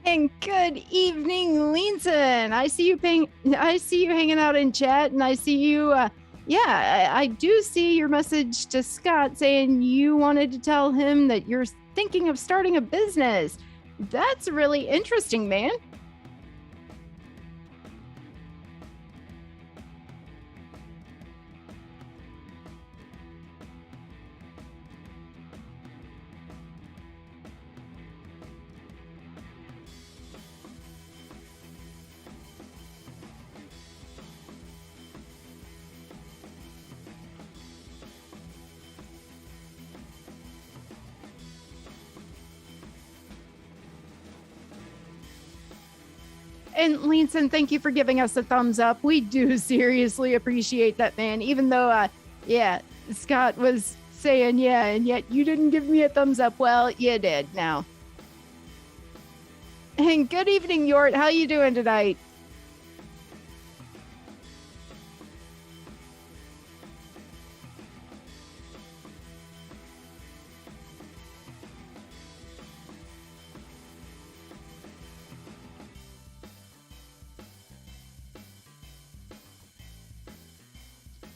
And good evening, Linson. I see you hanging out in chat, and I see you. I do see your message to Scott saying you wanted to tell him that you're thinking of starting a business. That's really interesting, man. And Linson, thank you for giving us a thumbs up. We do seriously appreciate that, man. Even though, Scott was saying yeah, and yet you didn't give me a thumbs up. Well, you did now. And good evening, Yort. How you doing tonight?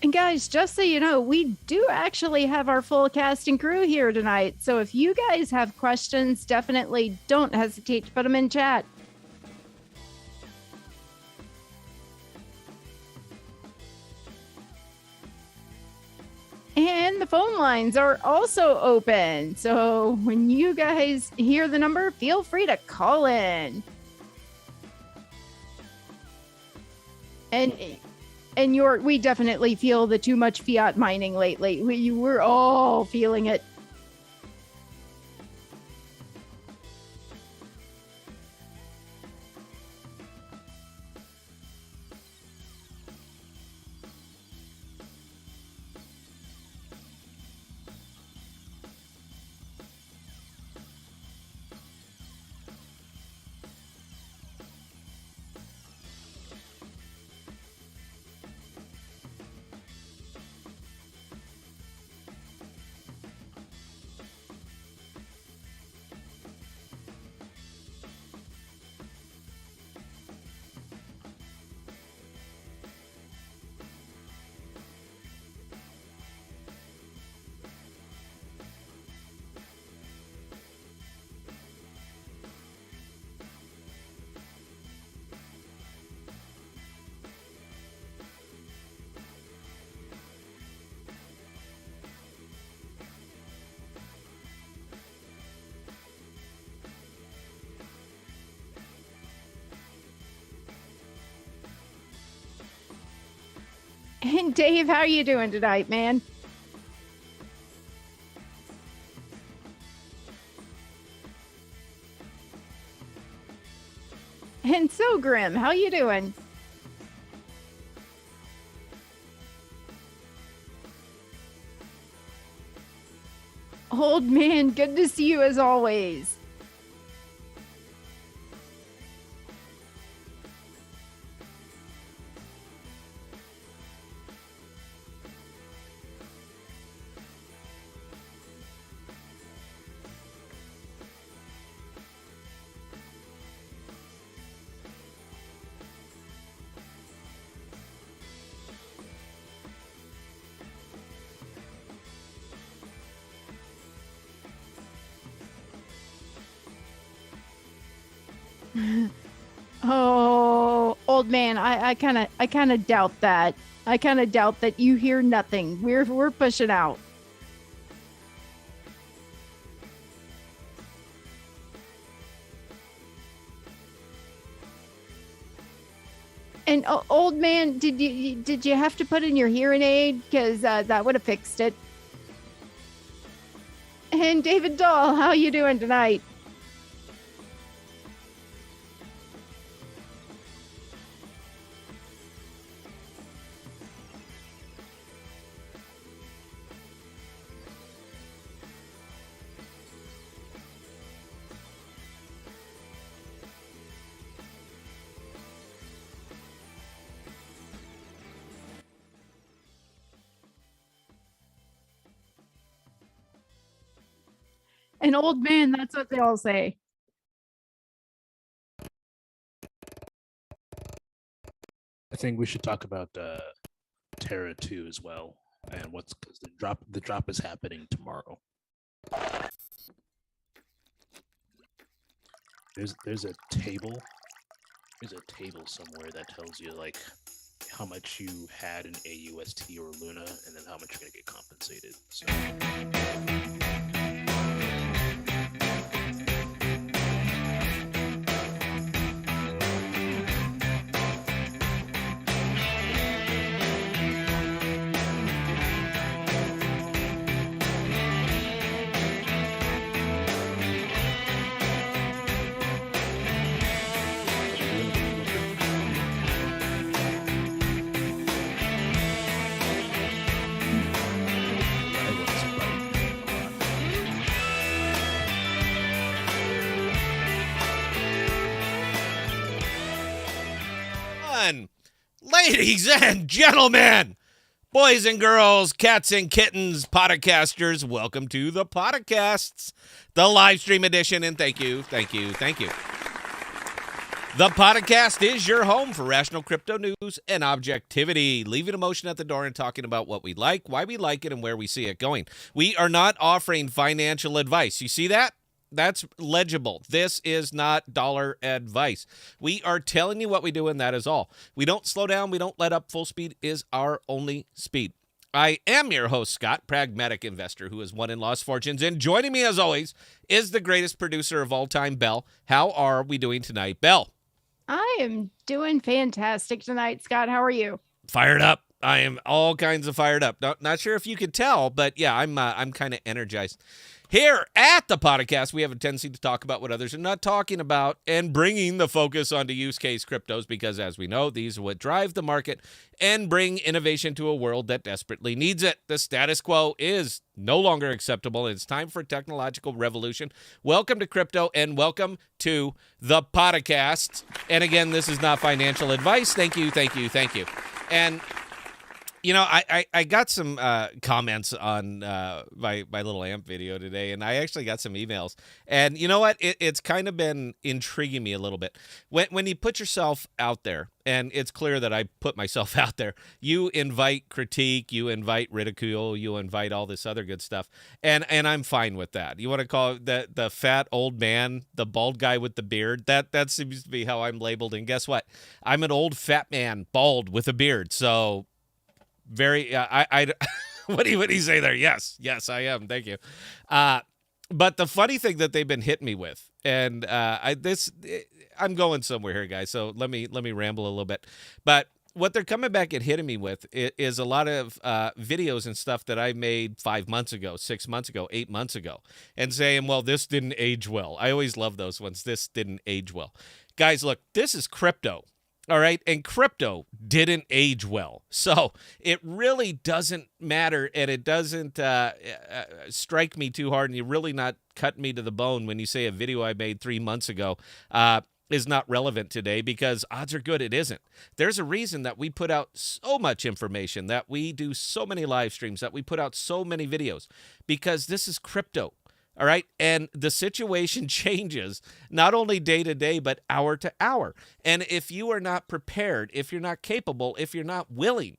And guys, just so you know, we do actually have our full cast and crew here tonight. So if you guys have questions, definitely don't hesitate to put them in chat. And the phone lines are also open. So when you guys hear the number, feel free to call in. And we definitely feel the too much fiat mining lately. We're all feeling it. And Dave, how are you doing tonight, man? And so Grim, how you doing? Old man, good to see you as always. Oh, old man, I kind of doubt that. I kind of doubt that you hear nothing. We're pushing out. And old man, did you have to put in your hearing aid? Because that would have fixed it. And David Dahl, how you doing tonight? An old man, that's what they all say. think we should talk about Terra 2 as well, and what's because the drop is happening tomorrow. There's a table. There's a table somewhere that tells you like how much you had in AUST or Luna, and then how much you're gonna get compensated. So. Ladies and gentlemen, boys and girls, cats and kittens, Podocasters, welcome to the Podocasts, the live stream edition, and thank you. The Podocast is your home for rational crypto news and objectivity, leaving emotion at the door and talking about what we like, why we like it, and where we see it going. We are not offering financial advice. You see that? That's legible. This is not dollar advice. We are telling you what we do, and that is all. We don't slow down. We don't let up. Full speed is our only speed. I am your host, Scott, pragmatic investor who has won and lost fortunes. And joining me, as always, is the greatest producer of all time, Belle. How are we doing tonight, Belle? I am doing fantastic tonight, Scott. How are you? Fired up. I am all kinds of fired up. Not sure if you could tell, but yeah, I'm kind of energized. Here at the Podcast, we have a tendency to talk about what others are not talking about and bringing the focus onto use case cryptos because, as we know, these are what drive the market and bring innovation to a world that desperately needs it. The status quo is no longer acceptable, and it's time for a technological revolution. Welcome to crypto, and welcome to the Podcast. And again, this is not financial advice. Thank you. And you know, I got some comments on my little AMP video today, and I actually got some emails. And you know what? It's kind of been intriguing me a little bit. When you put yourself out there, and it's clear that I put myself out there, you invite critique, you invite ridicule, you invite all this other good stuff. And I'm fine with that. You want to call it the fat old man, the bald guy with the beard? That seems to be how I'm labeled. And guess what? I'm an old fat man, bald with a beard. So very, what do you say there? Yes, I am. Thank you. But the funny thing that they've been hitting me with, and I'm going somewhere here, guys. So let me ramble a little bit. But what they're coming back and hitting me with is a lot of videos and stuff that I made 5 months ago, 6 months ago, 8 months ago, and saying, well, this didn't age well. I always love those ones. This didn't age well. Guys, look, this is crypto. All right. And crypto didn't age well. So it really doesn't matter. And it doesn't strike me too hard. And you're really not cutting me to the bone when you say a video I made 3 months ago is not relevant today, because odds are good it isn't. There's a reason that we put out so much information, that we do so many live streams, that we put out so many videos, because this is crypto. All right. And the situation changes not only day to day, but hour to hour. And if you are not prepared, if you're not capable, if you're not willing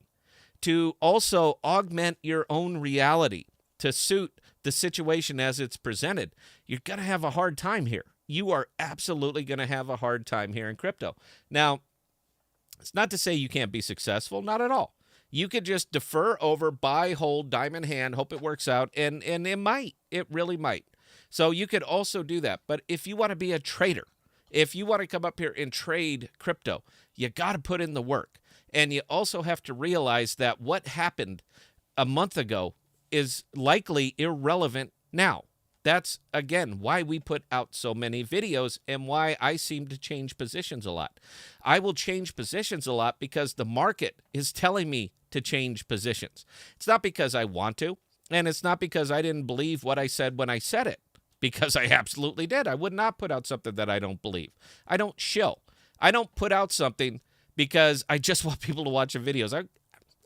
to also augment your own reality to suit the situation as it's presented, you're going to have a hard time here. You are absolutely going to have a hard time here in crypto. Now, it's not to say you can't be successful. Not at all. You could just defer over, buy, hold, diamond hand, hope it works out, and it might. It really might. So you could also do that. But if you want to be a trader, if you want to come up here and trade crypto, you got to put in the work. And you also have to realize that what happened a month ago is likely irrelevant now. That's, again, why we put out so many videos and why I seem to change positions a lot. I will change positions a lot because the market is telling me to change positions. It's not because I want to, and it's not because I didn't believe what I said when I said it, because I absolutely did. I would not put out something that I don't believe. I don't shill. I don't put out something because I just want people to watch the videos. I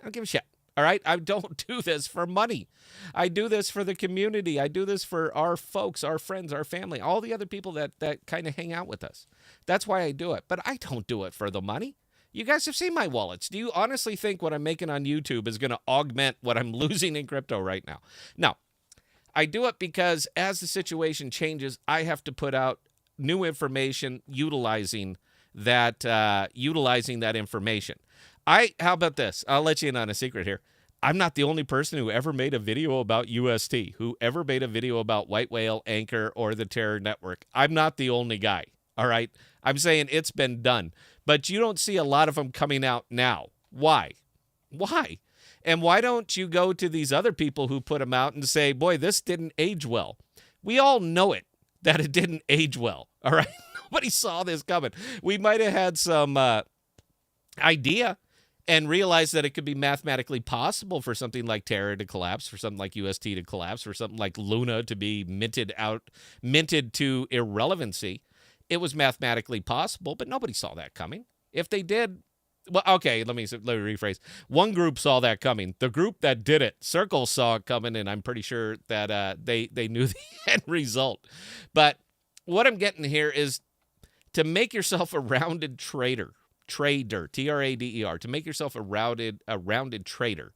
don't give a shit. All right? I don't do this for money. I do this for the community. I do this for our folks, our friends, our family, all the other people that kind of hang out with us. That's why I do it. But I don't do it for the money. You guys have seen my wallets. Do you honestly think what I'm making on YouTube is going to augment what I'm losing in crypto right now? No. I do it because as the situation changes, I have to put out new information utilizing that information. How about this? I'll let you in on a secret here. I'm not the only person who ever made a video about UST, who ever made a video about White Whale, Anchor, or the Terror Network. I'm not the only guy, all right? I'm saying it's been done. But you don't see a lot of them coming out now. Why? Why? And why don't you go to these other people who put them out and say, boy, this didn't age well? We all know it, that it didn't age well, all right? Nobody saw this coming. We might have had some idea and realized that it could be mathematically possible for something like Terra to collapse, for something like UST to collapse, for something like Luna to be minted to irrelevancy. It was mathematically possible, but nobody saw that coming. If they did, well, okay, let me rephrase. One group saw that coming. The group that did it, Circle, saw it coming, and I'm pretty sure that they knew the end result. But what I'm getting here is to make yourself a rounded trader, Trader, to make yourself a rounded trader,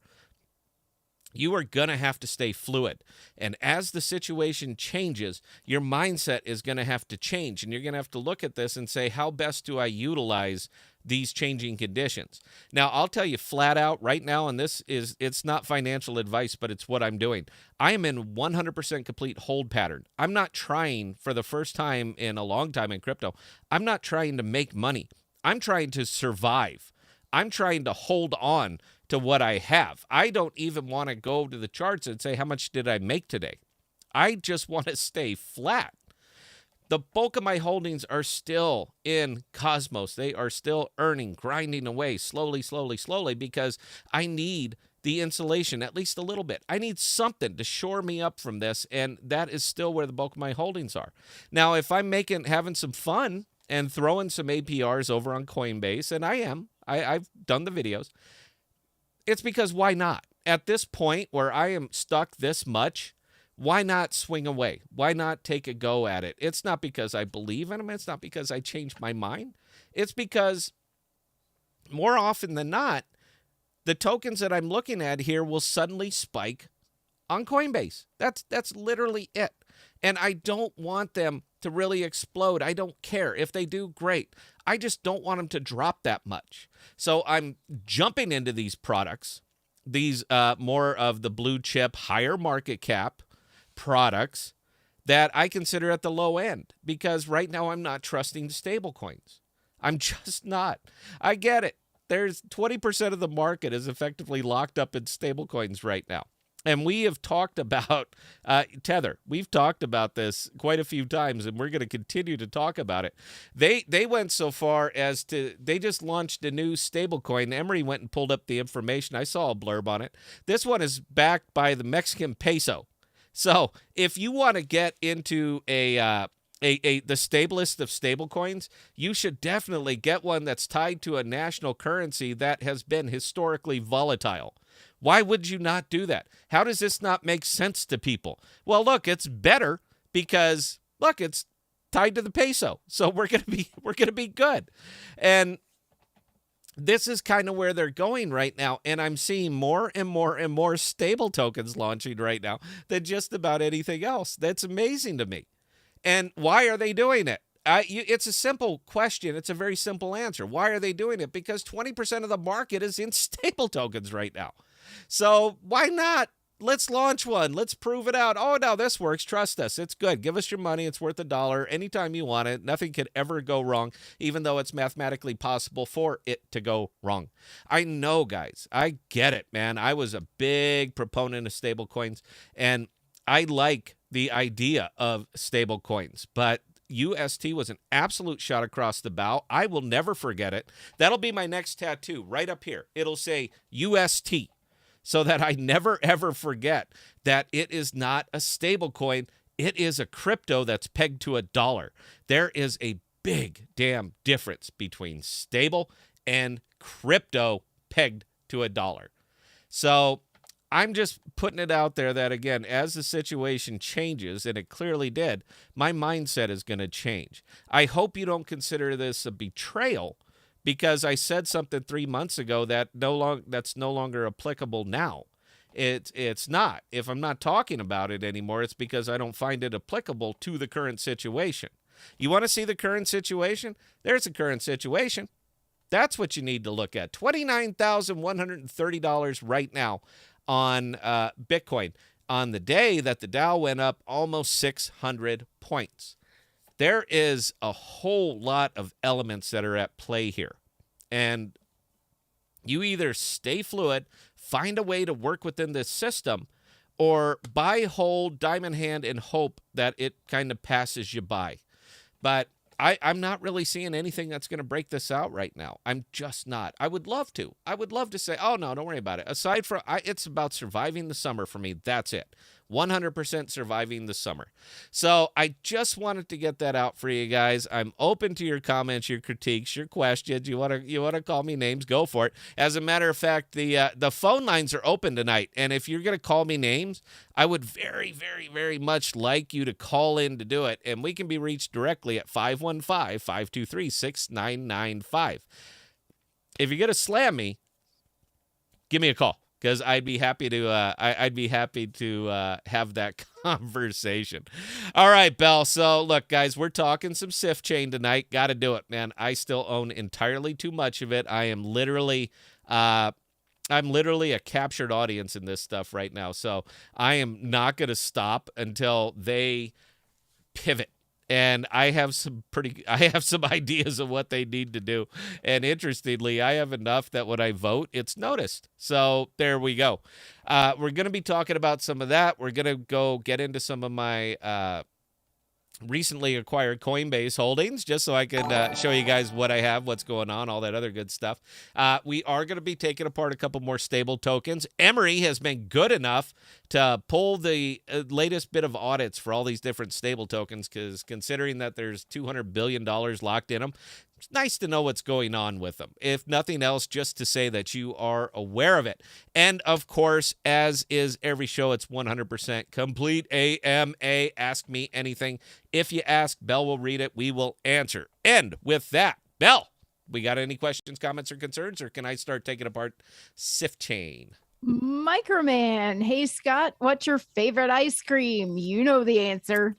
you are going to have to stay fluid. And as the situation changes, your mindset is going to have to change. And you're going to have to look at this and say, how best do I utilize these changing conditions? Now, I'll tell you flat out right now, and it's not financial advice, but it's what I'm doing. I am in 100% complete hold pattern. I'm not trying, for the first time in a long time in crypto, I'm not trying to make money. I'm trying to survive. I'm trying to hold on to what I have. I don't even want to go to the charts and say, how much did I make today? I just want to stay flat. The bulk of my holdings are still in Cosmos. They are still earning, grinding away slowly, because I need the insulation, at least a little bit. I need something to shore me up from this, and that is still where the bulk of my holdings are. Now, if I'm having some fun and throwing some APRs over on Coinbase, and I am, I've done the videos, it's because why not? At this point where I am stuck this much, why not swing away? Why not take a go at it? It's not because I believe in them. It's not because I changed my mind. It's because more often than not, the tokens that I'm looking at here will suddenly spike on Coinbase. That's literally it. And I don't want them to really explode. I don't care. If they do, great. I just don't want them to drop that much. So I'm jumping into these products, these more of the blue chip, higher market cap products that I consider at the low end, because right now I'm not trusting stable coins. I'm just not. I get it. There's 20% of the market is effectively locked up in stable coins right now. And we have talked about Tether. We've talked about this quite a few times, and we're going to continue to talk about it. They went so far as they just launched a new stablecoin. Emery went and pulled up the information. I saw a blurb on it. This one is backed by the Mexican peso. So if you want to get into the stablest of stablecoins, you should definitely get one that's tied to a national currency that has been historically volatile. Why would you not do that? How does this not make sense to people? Well, look, it's better because look, it's tied to the peso. So we're going to be good. And this is kind of where they're going right now, and I'm seeing more and more and more stable tokens launching right now than just about anything else. That's amazing to me. And why are they doing it? It's a simple question. It's a very simple answer. Why are they doing it? Because 20% of the market is in stable tokens right now. So why not? Let's launch one. Let's prove it out. Oh, no, this works. Trust us. It's good. Give us your money. It's worth $1 anytime you want it. Nothing could ever go wrong, even though it's mathematically possible for it to go wrong. I know, guys. I get it, man. I was a big proponent of stable coins, and I like the idea of stable coins, but UST was an absolute shot across the bow. I will never forget it. That'll be my next tattoo right up here. It'll say UST, so that I never, ever forget that it is not a stable coin. It is a crypto that's pegged to $1. There is a big damn difference between stable and crypto pegged to $1. So I'm just putting it out there that, again, as the situation changes, and it clearly did, my mindset is going to change. I hope you don't consider this a betrayal, because I said something 3 months ago that's no longer applicable now. It's not. If I'm not talking about it anymore, it's because I don't find it applicable to the current situation. You want to see the current situation? There's a current situation. That's what you need to look at. $29,130 right now on Bitcoin on the day that the Dow went up almost 600 points. There is a whole lot of elements that are at play here. And you either stay fluid, find a way to work within this system, or buy, hold, diamond hand, and hope that it kind of passes you by. But I'm not really seeing anything that's going to break this out right now. I'm just not. I would love to. I would love to say, oh, no, don't worry about it. Aside from, it's about surviving the summer for me. That's it. 100% surviving the summer. So I just wanted to get that out for you guys. I'm open to your comments, your critiques, your questions. You want to call me names, go for it. As a matter of fact, the phone lines are open tonight, and if you're going to call me names, I would very, very, very much like you to call in to do it, and we can be reached directly at 515-523-6995. If you're going to slam me, give me a call, because I'd be happy to have that conversation. All right, Bell. So look, guys, we're talking some SIF chain tonight. Got to do it, man. I still own entirely too much of it. I'm literally a captured audience in this stuff right now. So I am not going to stop until they pivot. And I have some ideas of what they need to do. And interestingly, I have enough that when I vote, it's noticed. So there we go. We're going to be talking about some of that. We're going to go get into some of my recently acquired Coinbase holdings, just so I can show you guys what I have, what's going on, all that other good stuff. We are going to be taking apart a couple more stable tokens. Emory has been good enough to pull the latest bit of audits for all these different stable tokens, because considering that there's $200 billion locked in them, it's nice to know what's going on with them. If nothing else, just to say that you are aware of it. And, of course, as is every show, it's 100% complete AMA. Ask me anything. If you ask, Bell will read it. We will answer. And with that, Bell, we got any questions, comments, or concerns, or can I start taking apart SIF chain? Microman, hey, Scott, what's your favorite ice cream? You know the answer.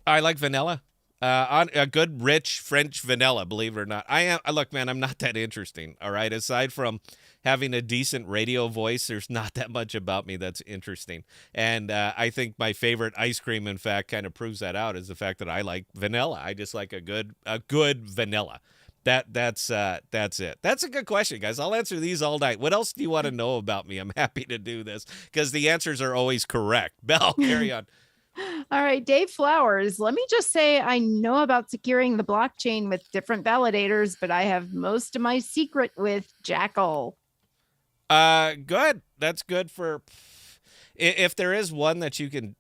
I like vanilla. On a good, rich French vanilla, believe it or not. Look, man, I'm not that interesting, all right? Aside from having a decent radio voice, there's not that much about me that's interesting. And I think my favorite ice cream, in fact, kind of proves that out, is the fact that I like vanilla. I just like a good vanilla. That's it. That's a good question, guys. I'll answer these all night. What else do you want to know about me? I'm happy to do this, because the answers are always correct. Bell, carry on. All right, Dave Flowers. Let me just say I know about securing the blockchain with different validators, but I have most of my secret with Jackal. Good. That's good for if there is one that you can.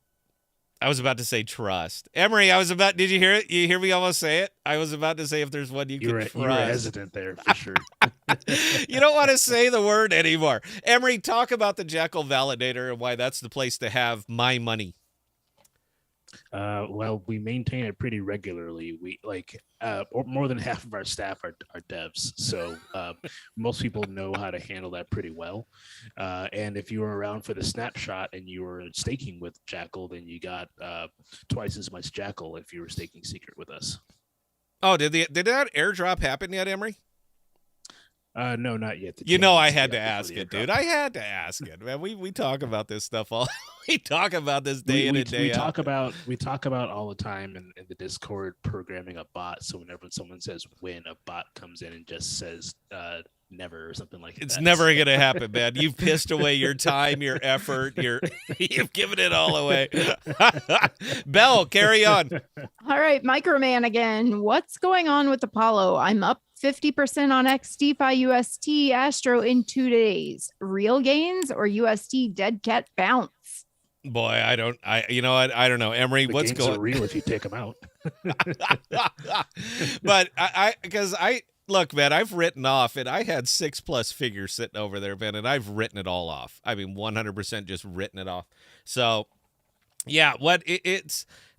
I was about to say trust. Emory, did you hear it? You hear me almost say it? I was about to say if there's one you can trust. You were hesitant there for sure. You don't want to say the word anymore. Emory, talk about the Jackal validator and why that's the place to have my money. Well, we maintain it pretty regularly. We more than half of our staff are devs, so most people know how to handle that pretty well. And if you were around for the snapshot and you were staking with Jackal, then you got twice as much Jackal if you were staking secret with us. Oh, did that airdrop happen yet, Emory? No, not yet. I had to ask it, dude. I had to ask it, man. We talk about this stuff all. We talk about this day in and day out. We talk about all the time in the Discord programming a bot. So whenever someone says "when," a bot comes in and just says "never" or something like that. It's never gonna happen, man. You've pissed away your time, your effort, you've given it all away. Bell, carry on. All right, Microman again. What's going on with Apollo? I'm up 50% on XDeFi UST Astro in 2 days. Real gains or UST dead cat bounce? Boy, I don't know. Emory, what's going on? Real if you take them out. But look, man, I've written off, and I had 6+ figures sitting over there, man, and I've written it all off. I mean, 100% just written it off. So, yeah,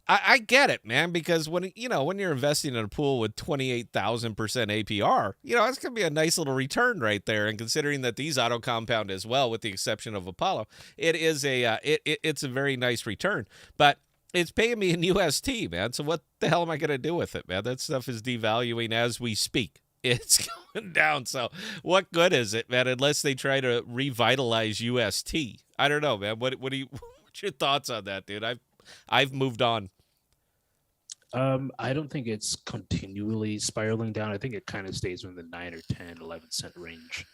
I get it, man, because when you're investing in a pool with 28,000% APR, it's going to be a nice little return right there. And considering that these auto compound as well, with the exception of Apollo, it is it's a very nice return. But it's paying me in UST, man. So what the hell am I going to do with it, man? That stuff is devaluing as we speak. It's going down. So what good is it, man? Unless they try to revitalize UST. I don't know, man. What's your thoughts on that, dude? I've moved on. I don't think it's continually spiraling down. I think it kind of stays in the 9 or 10, 11 cent range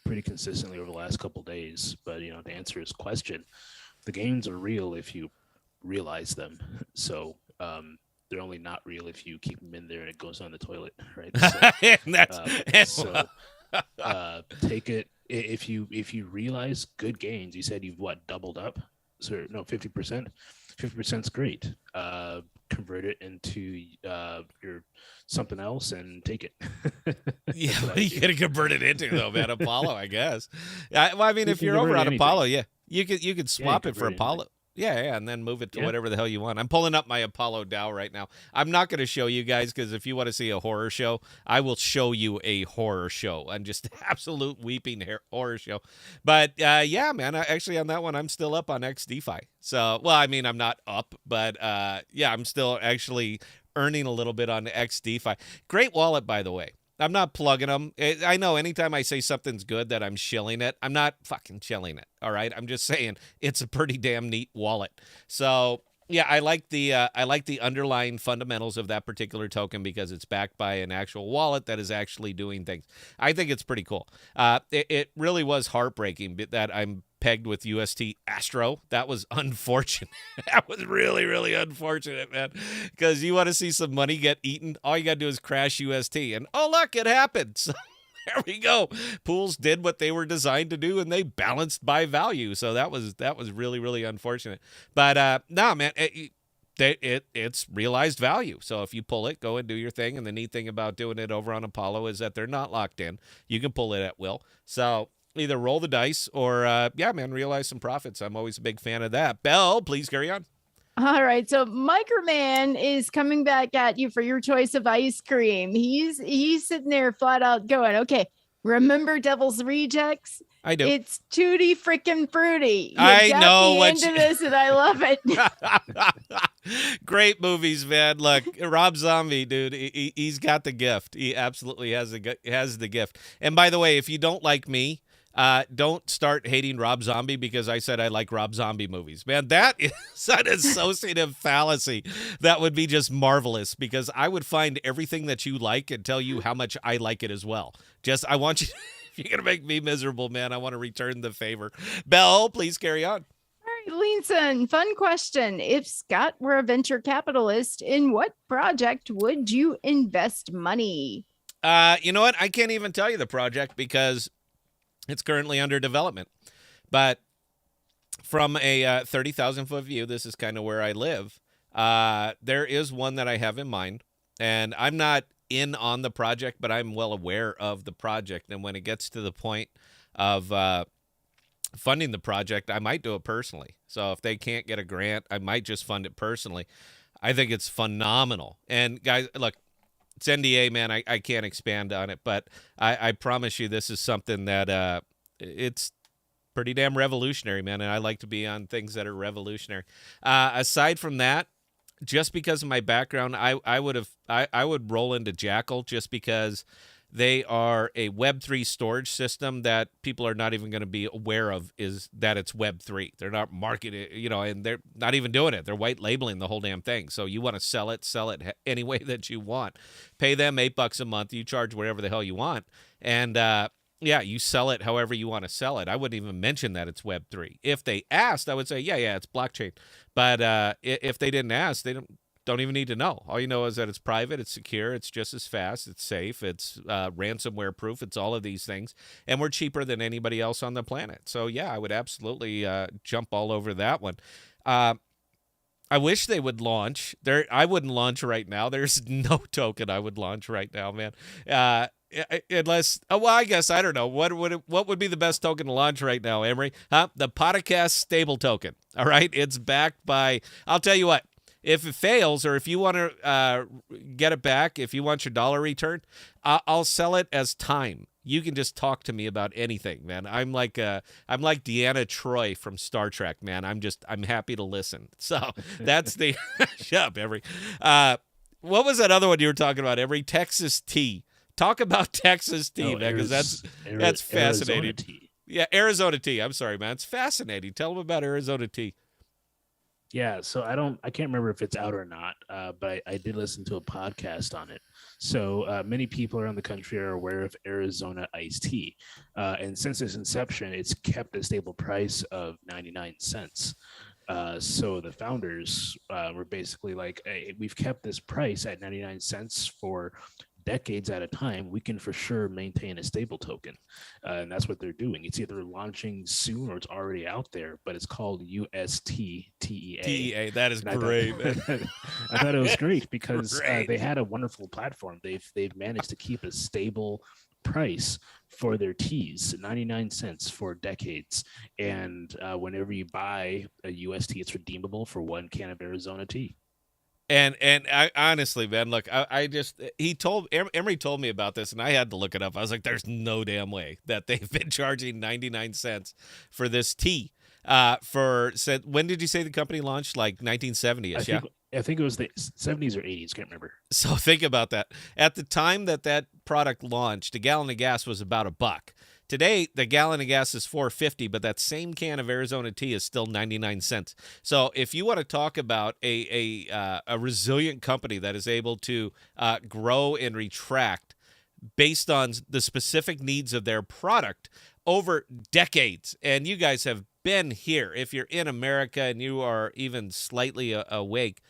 pretty consistently over the last couple of days. But, to answer his question, the gains are real if you realize them. So they're only not real if you keep them in there and it goes down the toilet, right? So, take it if you realize good gains. You said you've doubled up? So no, 50%. 50% is great. Convert it into your something else and take it. Yeah, what are you gonna convert it into though, man? Apollo, I guess. I mean, if you're over on anything. Apollo, yeah, you could swap it for Apollo. Anything. Yeah, and then move it to whatever the hell you want. I'm pulling up my Apollo DAO right now. I'm not going to show you guys because if you want to see a horror show, I will show you a horror show. And just absolute weeping horror show. But yeah, man, actually on that one, I'm still up on XDeFi. So, well, I mean, I'm not up, but yeah, I'm still actually earning a little bit on XDeFi. Great wallet, by the way. I'm not plugging them. I know anytime I say something's good that I'm shilling it, I'm not fucking shilling it. All right. I'm just saying it's a pretty damn neat wallet. So yeah, I like the underlying fundamentals of that particular token because it's backed by an actual wallet that is actually doing things. I think it's pretty cool. It really was heartbreaking that I'm pegged with UST Astro. That was unfortunate. That was really, really unfortunate, man. Because you want to see some money get eaten, all you got to do is crash UST. And oh, look, it happened. So there we go. Pools did what they were designed to do, and they balanced by value. So that was really, really unfortunate. But no, man, it's realized value. So if you pull it, go and do your thing. And the neat thing about doing it over on Apollo is that they're not locked in. You can pull it at will. So either roll the dice or, yeah, man, realize some profits. I'm always a big fan of that. Belle, please carry on. All right. So Microman is coming back at you for your choice of ice cream. He's sitting there flat out going, okay, remember Devil's Rejects? I do. It's Tutti freaking fruity. I know what into this, and I love it. Great movies, man. Look, Rob Zombie, dude, he's got the gift. He absolutely has the gift. And by the way, if you don't like me, don't start hating Rob Zombie because I said I like Rob Zombie movies. Man, that is an associative fallacy. That would be just marvelous because I would find everything that you like and tell you how much I like it as well. I want you, if you're going to make me miserable, man, I want to return the favor. Belle, please carry on. All right, Leanson, fun question. If Scott were a venture capitalist, in what project would you invest money? You know what? I can't even tell you the project because it's currently under development. But from a 30,000-foot view, this is kind of where I live. There is one that I have in mind, and I'm not in on the project, but I'm well aware of the project. And when it gets to the point of funding the project, I might do it personally. So if they can't get a grant, I might just fund it personally. I think it's phenomenal. And guys, look, it's NDA, man. I can't expand on it, but I promise you this is something that it's pretty damn revolutionary, man, and I like to be on things that are revolutionary. Aside from that, just because of my background, I would roll into Jackal just because they are a Web3 storage system that people are not even going to be aware of is that it's Web3. They're not marketing, and they're not even doing it. They're white labeling the whole damn thing. So you want to sell it any way that you want. Pay them $8 a month. You charge whatever the hell you want. And, yeah, you sell it however you want to sell it. I wouldn't even mention that it's Web3. If they asked, I would say, yeah, it's blockchain. But if they didn't ask, they don't even need to know. All you know is that it's private, it's secure, it's just as fast, it's safe, it's ransomware proof, it's all of these things, and we're cheaper than anybody else on the planet. So yeah, I would absolutely jump all over that one. I wish they would launch. I wouldn't launch right now. There's no token I would launch right now, man. Unless, well, I guess I don't know what would be the best token to launch right now, Emery? The Podcast stable token. All right, it's backed by. I'll tell you what. If it fails, or if you want to get it back, if you want your dollar returned, I'll sell it as time. You can just talk to me about anything, man. I'm like Deanna Troi from Star Trek, man. I'm happy to listen. So that's the shut up, Emery. What was that other one you were talking about, Emery? Texas tea. Talk about Texas tea, man, because that's fascinating. Arizona tea. Yeah, Arizona tea. I'm sorry, man. It's fascinating. Tell them about Arizona tea. Yeah, so I can't remember if it's out or not, but I did listen to a podcast on it. So many people around the country are aware of Arizona iced tea, and since its inception, it's kept a stable price of 99 cents. So the founders were basically like, hey, we've kept this price at 99 cents for decades at a time. We can for sure maintain a stable token, and that's what they're doing. It's either launching soon or it's already out there, but it's called USTTEA. TEA, that is great, man. I thought it was great because Great. they had a wonderful platform. They've managed to keep a stable price for their teas, 99 cents for decades. And whenever you buy a UST, it's redeemable for 1 can of Arizona tea. And I honestly, man, look, Emery told me about this, and I had to look it up. I was like, there's no damn way that they've been charging 99 cents for this tea. When did you say the company launched? Like 1970ish, yeah? I think it was the 70s or 80s. Can't remember. So think about that. At the time that product launched, a gallon of gas was about $1. Today, the gallon of gas is $4.50, but that same can of Arizona tea is still 99 cents. So if you want to talk about a resilient company that is able to grow and retract based on the specific needs of their product over decades, and you guys have been here, if you're in America and you are even slightly awake,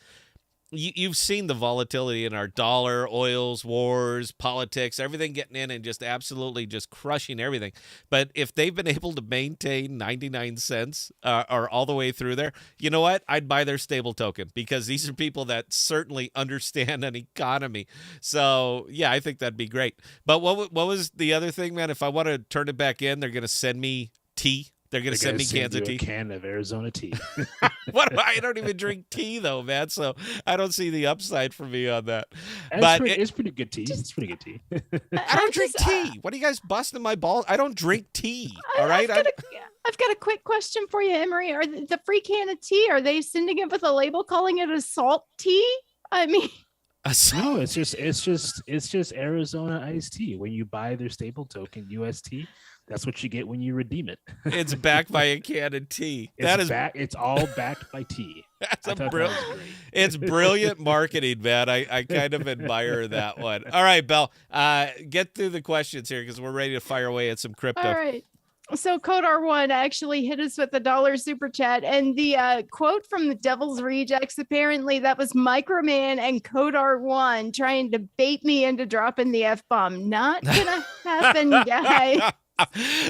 you've seen the volatility in our dollar, oils, wars, politics, everything getting in and just absolutely just crushing everything. But if they've been able to maintain 99 cents or all the way through there, you know what? I'd buy their stable token because these are people that certainly understand an economy. So, yeah, I think that'd be great. But what was the other thing, man? If I want to turn it back in, they're going to send me tea. They're going to send me cans of tea. A can of Arizona tea. I don't even drink tea, though, man. So I don't see the upside for me on that. It's pretty good tea. It's pretty good tea. I don't drink tea. What are you guys busting my balls? I don't drink tea. All right. I've got a quick question for you, Emery. Are the free can of tea, are they sending it with a label calling it a salt tea? I mean, no, it's just Arizona iced tea. When you buy their stable token UST, that's what you get when you redeem it. It's backed by a can of tea. It's all backed by tea. It's brilliant marketing, man. I kind of admire that one. All right, Belle, get through the questions here because we're ready to fire away at some crypto. all right. So Kodar1 actually hit us with the $1 super chat, and the quote from the Devil's Rejects, apparently that was Microman and Kodar1 trying to bait me into dropping the F-bomb. Not gonna happen, guy.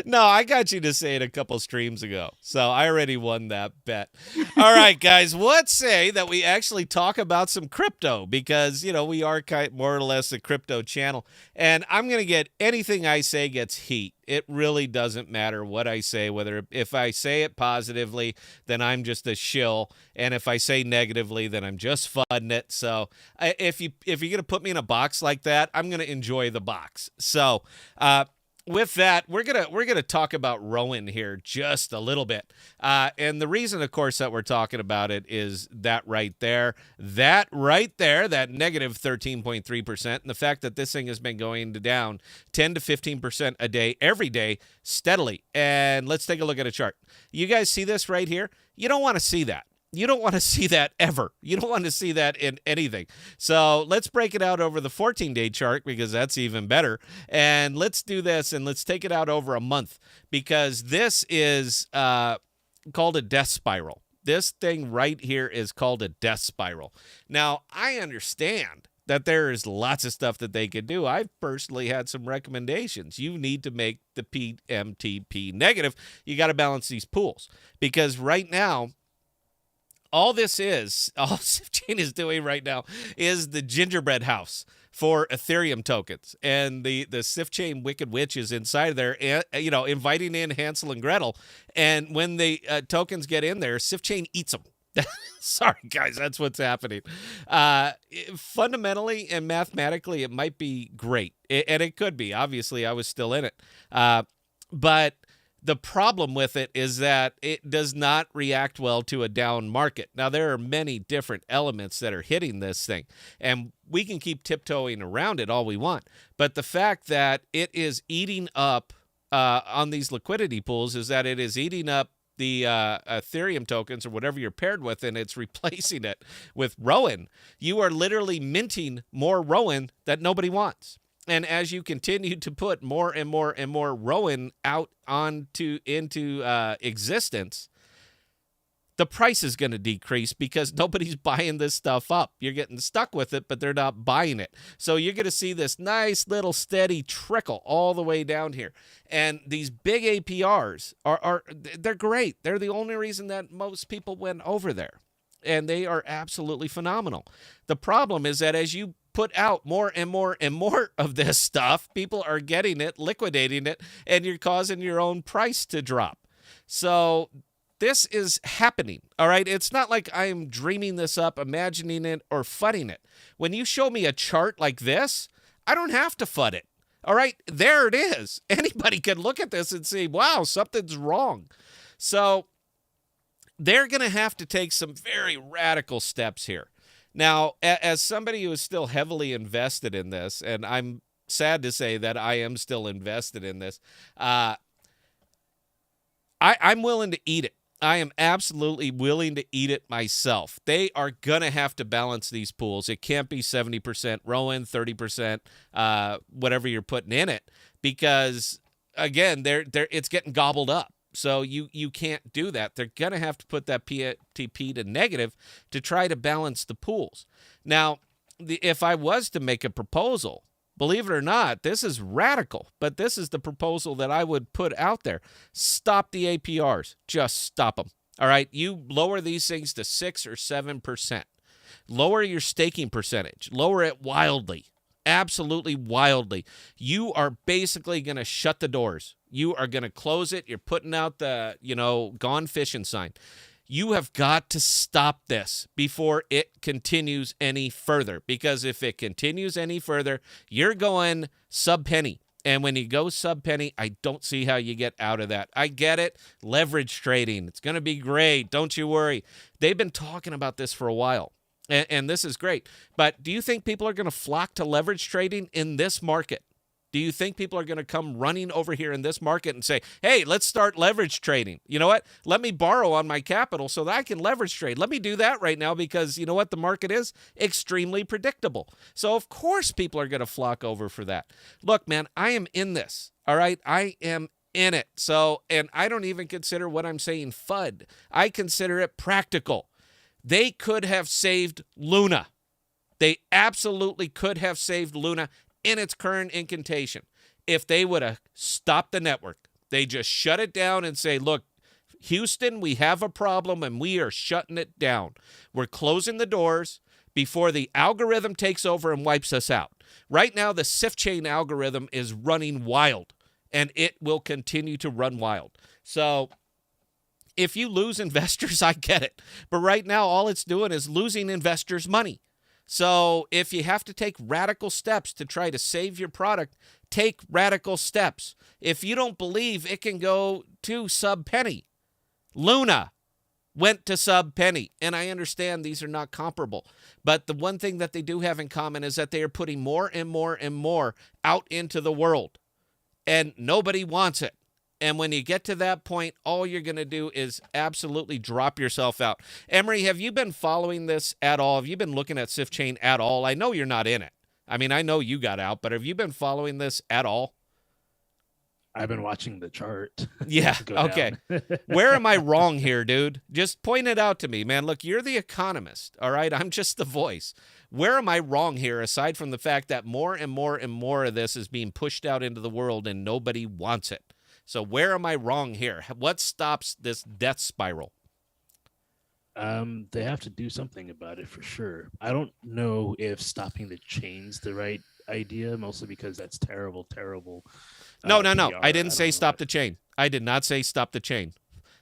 No, I got you to say it a couple streams ago, so I already won that bet. All right, guys, let's say that we actually talk about some crypto because, we are more or less a crypto channel, and I'm going to get anything I say gets heat. It really doesn't matter what I say, if I say it positively, then I'm just a shill, and if I say negatively, then I'm just fudding it. So if you're going to put me in a box like that, I'm going to enjoy the box. So, with that, we're gonna talk about Rowan here just a little bit, and the reason, of course, that we're talking about it is that right there, that negative 13.3%, and the fact that this thing has been going down 10 to 15% a day, every day, steadily. And let's take a look at a chart. You guys see this right here? You don't want to see that. You don't want to see that ever. You don't want to see that in anything. So let's break it out over the 14-day chart because that's even better. And let's do this and let's take it out over a month because this is called a death spiral. This thing right here is called a death spiral. Now, I understand that there is lots of stuff that they could do. I've personally had some recommendations. You need to make the PMTP negative. You got to balance these pools because right now, all SifChain is doing right now is the gingerbread house for Ethereum tokens. And the SifChain Wicked Witch is inside there, inviting in Hansel and Gretel. And when the tokens get in there, SifChain eats them. Sorry, guys, that's what's happening. Fundamentally and mathematically, it might be great, and it could be. Obviously, I was still in it. But the problem with it is that it does not react well to a down market. Now, there are many different elements that are hitting this thing, and we can keep tiptoeing around it all we want. But the fact that it is eating up on these liquidity pools is that it is eating up the Ethereum tokens or whatever you're paired with, and it's replacing it with Rowan. You are literally minting more Rowan that nobody wants. And as you continue to put more and more and more Rowan out into existence, the price is going to decrease because nobody's buying this stuff up. You're getting stuck with it, but they're not buying it. So you're going to see this nice little steady trickle all the way down here. And these big APRs they're great. They're the only reason that most people went over there. And they are absolutely phenomenal. The problem is that as you put out more and more and more of this stuff, people are getting it, liquidating it, and you're causing your own price to drop. So this is happening, all right? It's not like I'm dreaming this up, imagining it, or fudding it. When you show me a chart like this, I don't have to FUD it, all right? There it is. Anybody can look at this and see, wow, something's wrong. So they're going to have to take some very radical steps here. Now, as somebody who is still heavily invested in this, and I'm sad to say that I am still invested in this, I'm willing to eat it. I am absolutely willing to eat it myself. They are going to have to balance these pools. It can't be 70% Rowan, 30% whatever you're putting in it, because, again, it's getting gobbled up. So you can't do that. They're going to have to put that PTP to negative to try to balance the pools. Now, if I was to make a proposal, believe it or not, this is radical, but this is the proposal that I would put out there. Stop the APRs. Just stop them. All right? You lower these things to 6 or 7%. Lower your staking percentage. Lower it wildly. Absolutely wildly. You are basically going to shut the doors. You are going to close it. You're putting out the, gone fishing sign. You have got to stop this before it continues any further, because if it continues any further, you're going sub-penny. And when you go sub-penny, I don't see how you get out of that. I get it. Leverage trading. It's going to be great. Don't you worry. They've been talking about this for a while. And this is great. But do you think people are going to flock to leverage trading in this market? Do you think people are going to come running over here in this market and say, hey, let's start leverage trading? You know what? Let me borrow on my capital so that I can leverage trade. Let me do that right now because you know what the market is? Extremely predictable. So, of course, people are going to flock over for that. Look, man, I am in this. All right? I am in it. So, and I don't even consider what I'm saying FUD. I consider it practical. They could have saved Luna. They absolutely could have saved Luna in its current incantation if they would have stopped the network. They just shut it down and say, look, Houston, we have a problem and we are shutting it down. We're closing the doors before the algorithm takes over and wipes us out. Right now, the SIF chain algorithm is running wild, and it will continue to run wild. So if you lose investors, I get it. But right now, all it's doing is losing investors' money. So if you have to take radical steps to try to save your product, take radical steps. If you don't believe it can go to sub-penny, Luna went to sub-penny. And I understand these are not comparable. But the one thing that they do have in common is that they are putting more and more and more out into the world. And nobody wants it. And when you get to that point, all you're going to do is absolutely drop yourself out. Emery, have you been following this at all? Have you been looking at SIF Chain at all? I know you're not in it. I mean, I know you got out, but have you been following this at all? I've been watching the chart. Yeah, okay. Where am I wrong here, dude? Just point it out to me, man. Look, you're the economist, all right? I'm just the voice. Where am I wrong here, aside from the fact that more and more and more of this is being pushed out into the world and nobody wants it? So where am I wrong here? What stops this death spiral? They have to do something about it for sure. I don't know if stopping the chain's the right idea, mostly because that's terrible. No. PR. I didn't say stop the chain. I did not say stop the chain.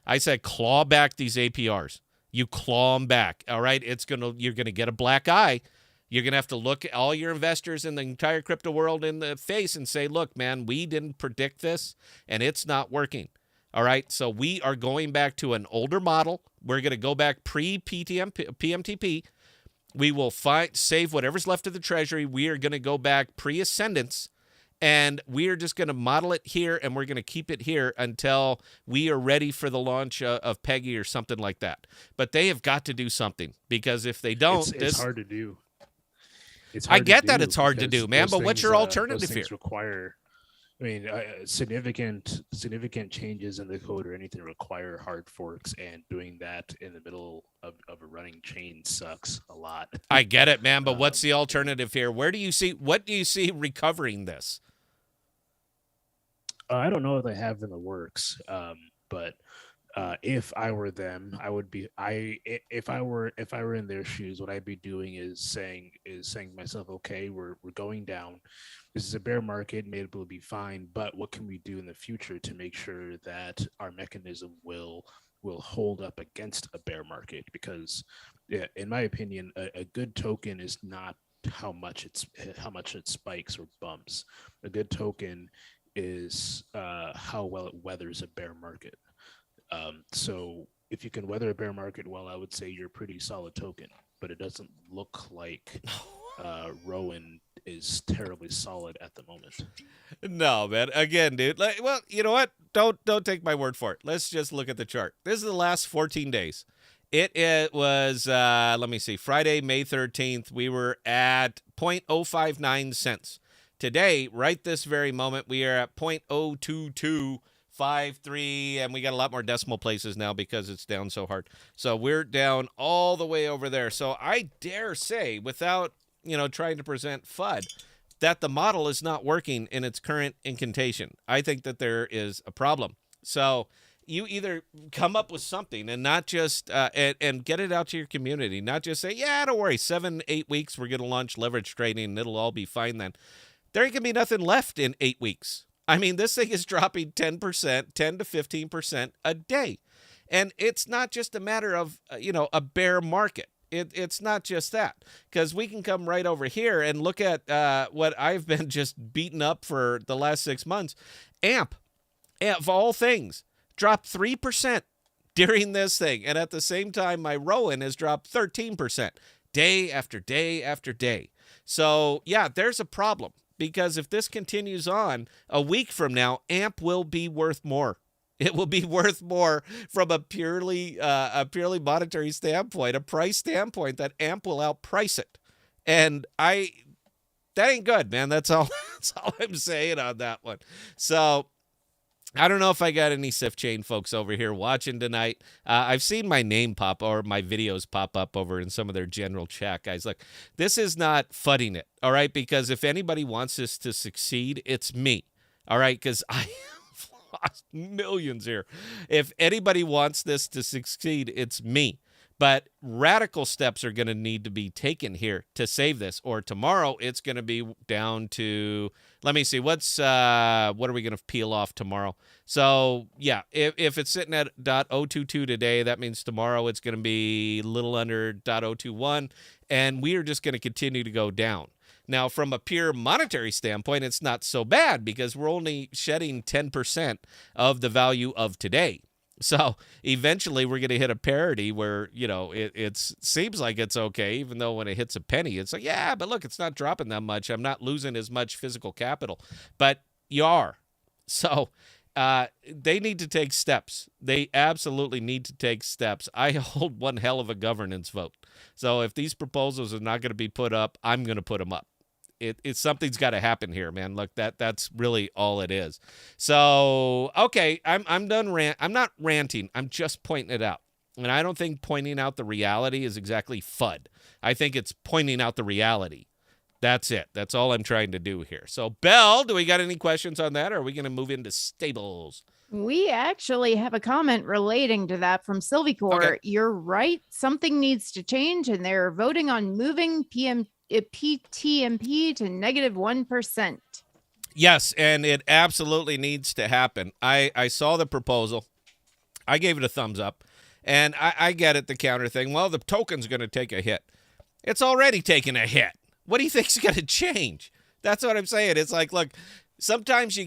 I said claw back these APRs. You claw them back. All right, you're gonna get a black eye. You're gonna have to look at all your investors in the entire crypto world in the face and say, "Look, man, we didn't predict this, and it's not working." All right, so we are going back to an older model. We're gonna go back PMTP. We will save whatever's left of the treasury. We are gonna go back pre-ascendance. And we are just going to model it here, and we're going to keep it here until we are ready for the launch of Peggy or something like that. But they have got to do something, because if they don't, it's hard to do. I get that it's hard to do, man. But what's your alternative here? Require, I mean, significant changes in the code or anything require hard forks, and doing that in the middle of a running chain sucks a lot. I get it, man. But what's the alternative here? What do you see recovering this? I don't know if they have in the works, but if I were them, if I were in their shoes, what I'd be doing is saying to myself, okay, we're going down. This is a bear market, maybe it'll be fine, but what can we do in the future to make sure that our mechanism will hold up against a bear market? Because, in my opinion, a good token is not how much it spikes or bumps. A good token is how well it weathers a bear market. So if you can weather a bear market well, I would say you're a pretty solid token. But it doesn't look like Rowan is terribly solid at the moment. No, man. Again, dude. Well, you know what? Don't take my word for it. Let's just look at the chart. This is the last 14 days. It was, let me see, Friday, May 13th. We were at 0.059 cents. Today, right this very moment, we are at 0.02253, and we got a lot more decimal places now because it's down so hard. So we're down all the way over there. So I dare say, without trying to present FUD, that the model is not working in its current incantation. I think that there is a problem. So you either come up with something and not just and get it out to your community, not just say, yeah, don't worry, 7-8 weeks, we're going to launch leverage trading and it'll all be fine then. There ain't going to be nothing left in 8 weeks. I mean, this thing is dropping 10%, 10 to 15% a day. And it's not just a matter of, a bear market. It's not just that, because we can come right over here and look at what I've been just beaten up for the last 6 months. AMP, of all things, dropped 3% during this thing. And at the same time, my Rowan has dropped 13% day after day after day. So, yeah, there's a problem. Because if this continues on, a week from now, AMP will be worth more. It will be worth more from a purely monetary standpoint, a price standpoint, that AMP will outprice it. And that ain't good, man. That's all I'm saying on that one. So I don't know if I got any SIF chain folks over here watching tonight. I've seen my name pop or my videos pop up over in some of their general chat, guys. Look, this is not fudding it, all right? Because if anybody wants this to succeed, it's me, all right? Because I have lost millions here. If anybody wants this to succeed, it's me. But radical steps are going to need to be taken here to save this, or tomorrow it's going to be down to, let me see, what are we going to peel off tomorrow? So, yeah, if it's sitting at .022 today, that means tomorrow it's going to be a little under .021, and we are just going to continue to go down. Now, from a pure monetary standpoint, it's not so bad because we're only shedding 10% of the value of today. So eventually we're going to hit a parity where, it seems like it's okay, even though when it hits a penny, it's like, yeah, but look, it's not dropping that much. I'm not losing as much physical capital. But you are. So they need to take steps. They absolutely need to take steps. I hold one hell of a governance vote. So if these proposals are not going to be put up, I'm going to put them up. It's something's got to happen here, man. Look, that's really all it is. So, okay, I'm done I'm not ranting. I'm just pointing it out. And I don't think pointing out the reality is exactly FUD. I think it's pointing out the reality. That's it. That's all I'm trying to do here. So, Belle, do we got any questions on that, or are we going to move into stables? We actually have a comment relating to that from Sylvicor. Okay. You're right. Something needs to change, and they're voting on moving PTMP to -1%. Yes, and it absolutely needs to happen. I saw the proposal. I gave it a thumbs up. And I get it, the counter thing. Well, the token's going to take a hit. It's already taken a hit. What do you think's going to change? That's what I'm saying. It's like, look, sometimes you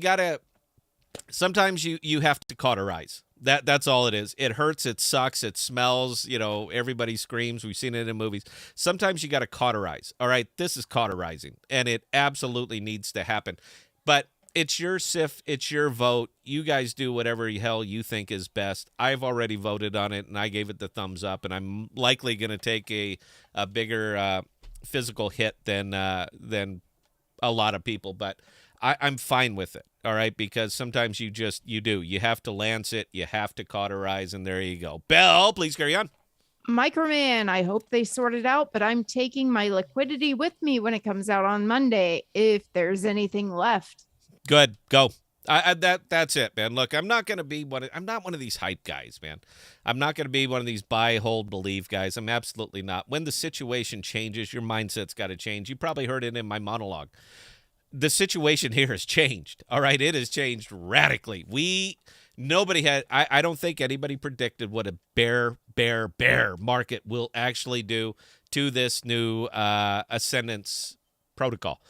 have to cauterize. That's all it is. It hurts, it sucks, it smells, everybody screams. We've seen it in movies. Sometimes you got to cauterize. All right, this is cauterizing, and it absolutely needs to happen. But it's your SIF, it's your vote. You guys do whatever the hell you think is best. I've already voted on it, and I gave it the thumbs up, and I'm likely going to take a bigger physical hit than a lot of people, but I'm fine with it. All right, because sometimes you have to lance it, you have to cauterize, and there you go. Belle, please carry on. Microman, I hope they sort it out, but I'm taking my liquidity with me when it comes out on Monday, if there's anything left. Good, go. That's it, man. Look, I'm not one of these hype guys, man. I'm not going to be one of these buy, hold, believe guys. I'm absolutely not. When the situation changes, your mindset's got to change. You probably heard it in my monologue. The situation here has changed. All right, it has changed radically. I don't think anybody predicted what a bear market will actually do to this new ascendance protocol.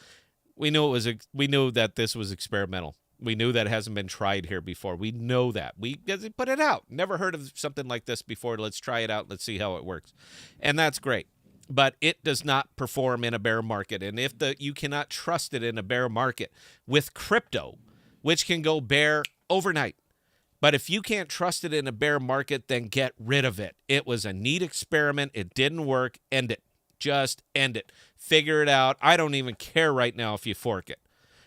We knew that this was experimental. We knew that it hasn't been tried here before. We know that. Because they put it out. Never heard of something like this before. Let's try it out. Let's see how it works. And that's great. But it does not perform in a bear market. And you cannot trust it in a bear market with crypto, which can go bear overnight. But if you can't trust it in a bear market, then get rid of it. It was a neat experiment. It didn't work. End it. Just end it. Figure it out. I don't even care right now if you fork it.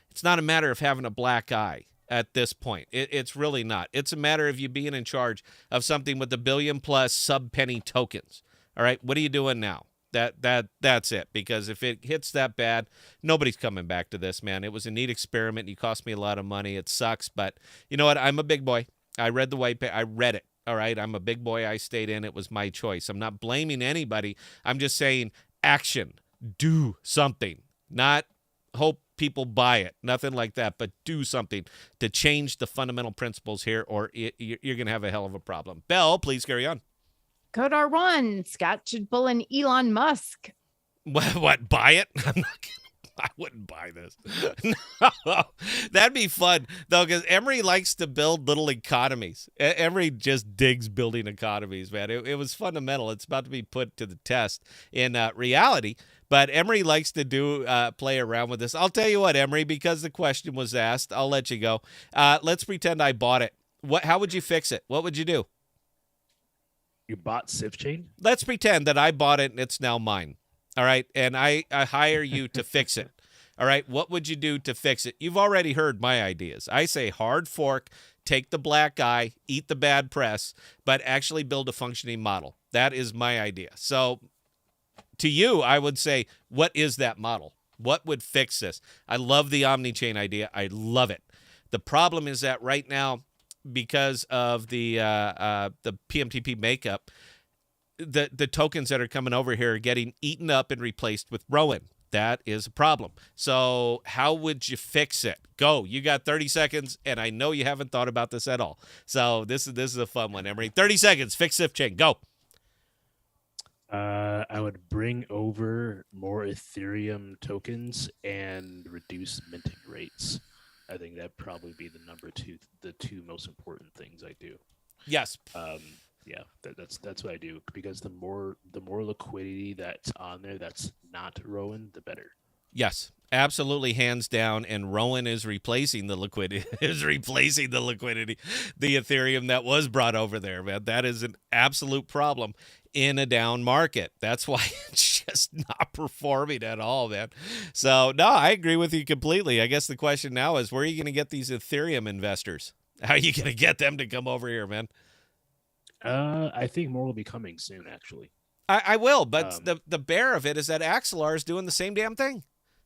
It's not a matter of having a black eye at this point. It's really not. It's a matter of you being in charge of something with $1 billion+ sub-penny tokens. All right, what are you doing now? That's it. Because if it hits that bad, nobody's coming back to this, man. It was a neat experiment. You cost me a lot of money. It sucks, but you know what? I'm a big boy. I read the white paper. I read it. All right, I'm a big boy. I stayed in. It was my choice. I'm not blaming anybody. I'm just saying action. Do something. Not hope people buy it. Nothing like that, but do something to change the fundamental principles here, or you're going to have a hell of a problem. Belle, please carry on. Code R1, Scott should pull an Elon Musk. What, buy it? I wouldn't buy this. No, that'd be fun, though, because Emery likes to build little economies. Emery just digs building economies, man. It was fundamental. It's about to be put to the test in reality, but Emery likes to play around with this. I'll tell you what, Emery, because the question was asked, I'll let you go. Let's pretend I bought it. How would you fix it? What would you do? You bought SIF chain? Let's pretend that I bought it and it's now mine. All right, and I hire you to fix it. All right, what would you do to fix it? You've already heard my ideas. I say hard fork, take the black eye, eat the bad press, but actually build a functioning model. That is my idea. So to you, I would say, what is that model? What would fix this? I love the omni-chain idea. I love it. The problem is that right now, because of the PMTP makeup, the tokens that are coming over here are getting eaten up and replaced with Rowan. That is a problem. So how would you fix it? Go. You got 30 seconds, and I know you haven't thought about this at all. So this is a fun one, Emery. 30 seconds. Fix SIF chain. Go. I would bring over more Ethereum tokens and reduce minting rates. I think that'd probably be the two most important things I do. Yes. Yeah, that's what I do, because the more liquidity that's on there that's not Rowan, the better. Yes, absolutely, hands down. And Rowan is replacing the liquidity. The Ethereum that was brought over there, man. That is an absolute problem in a down market. That's why it's just not performing at all, man. So no, I agree with you completely. I guess the question now is, where are you going to get these Ethereum investors? How are you going to get them to come over here, man? I think more will be coming soon, actually. I will, but the bear of it is that Axelar is doing the same damn thing.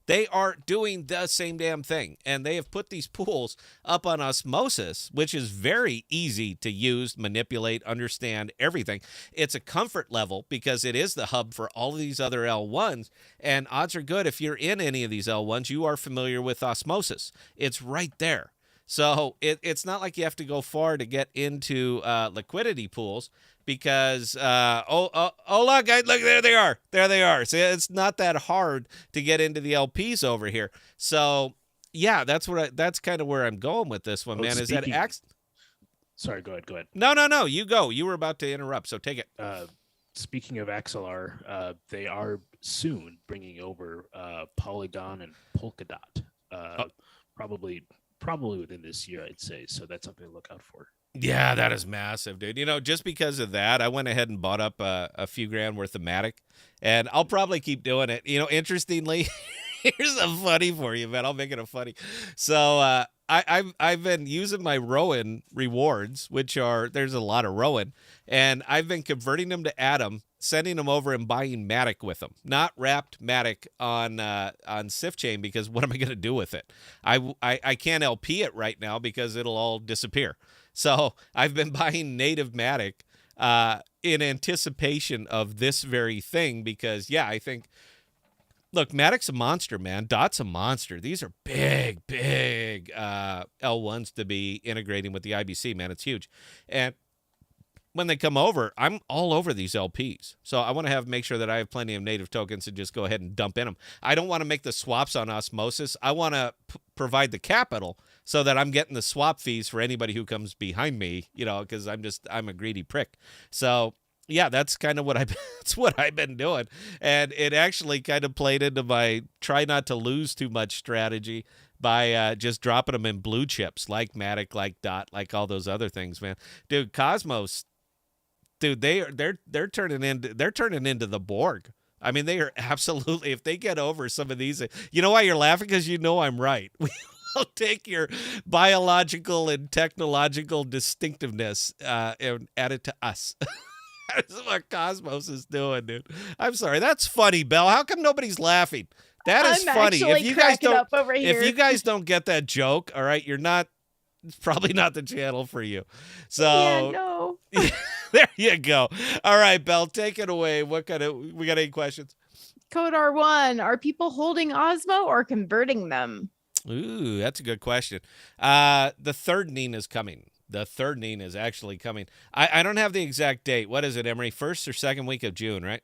They are doing the same damn thing, and they have put these pools up on Osmosis, which is very easy to use, manipulate, understand, everything. It's a comfort level because it is the hub for all of these other L1s, and odds are good if you're in any of these L1s, you are familiar with Osmosis. It's right there. So it's not like you have to go far to get into liquidity pools, because look, there they are. See, it's not that hard to get into the LPs over here. So yeah, that's kind of where I'm going with this one, man. Is that Sorry, go ahead. No, you go. You were about to interrupt, so take it. Speaking of XLR, they are soon bringing over Polygon and Polkadot. Probably within this year, I'd say. So that's something to look out for. Yeah, that is massive, dude. Just because of that, I went ahead and bought up a few grand worth of Matic, and I'll probably keep doing it. Interestingly, here's a funny for you, man. I'll make it a funny. So I've been using my Rowan rewards, there's a lot of Rowan, and I've been converting them to Atom, sending them over and buying Matic with them. Not wrapped Matic on SIFChain, because what am I going to do with it? I can't LP it right now because it'll all disappear. So I've been buying native Matic in anticipation of this very thing because, I think, look, Matic's a monster, man. Dot's a monster. These are big L1s to be integrating with the IBC, man. It's huge. And when they come over, I'm all over these LPs. So I want to make sure that I have plenty of native tokens to just go ahead and dump in them. I don't want to make the swaps on osmosis. I want to provide the capital so that I'm getting the swap fees for anybody who comes behind me, because I'm a greedy prick. So yeah, that's kind of what I've been doing. And it actually kind of played into my try not to lose too much strategy by just dropping them in blue chips like Matic, like Dot, like all those other things, man. Dude, Cosmos, dude, they're turning into the Borg. I mean, they are absolutely, if they get over some of these, you know why you're laughing? Because I'm right. We'll take your biological and technological distinctiveness and add it to us. That's what Cosmos is doing, dude. I'm sorry. That's funny, Belle. How come nobody's laughing? That is funny. If you guys don't get that joke, all right, it's probably not the channel for you. So yeah, no. There you go. All right, Belle, take it away. We got any questions? Code R1, are people holding Osmo or converting them? Ooh, that's a good question. The third Neen is coming. The third Neen is actually coming. I don't have the exact date. What is it, Emery? First or second week of June, right?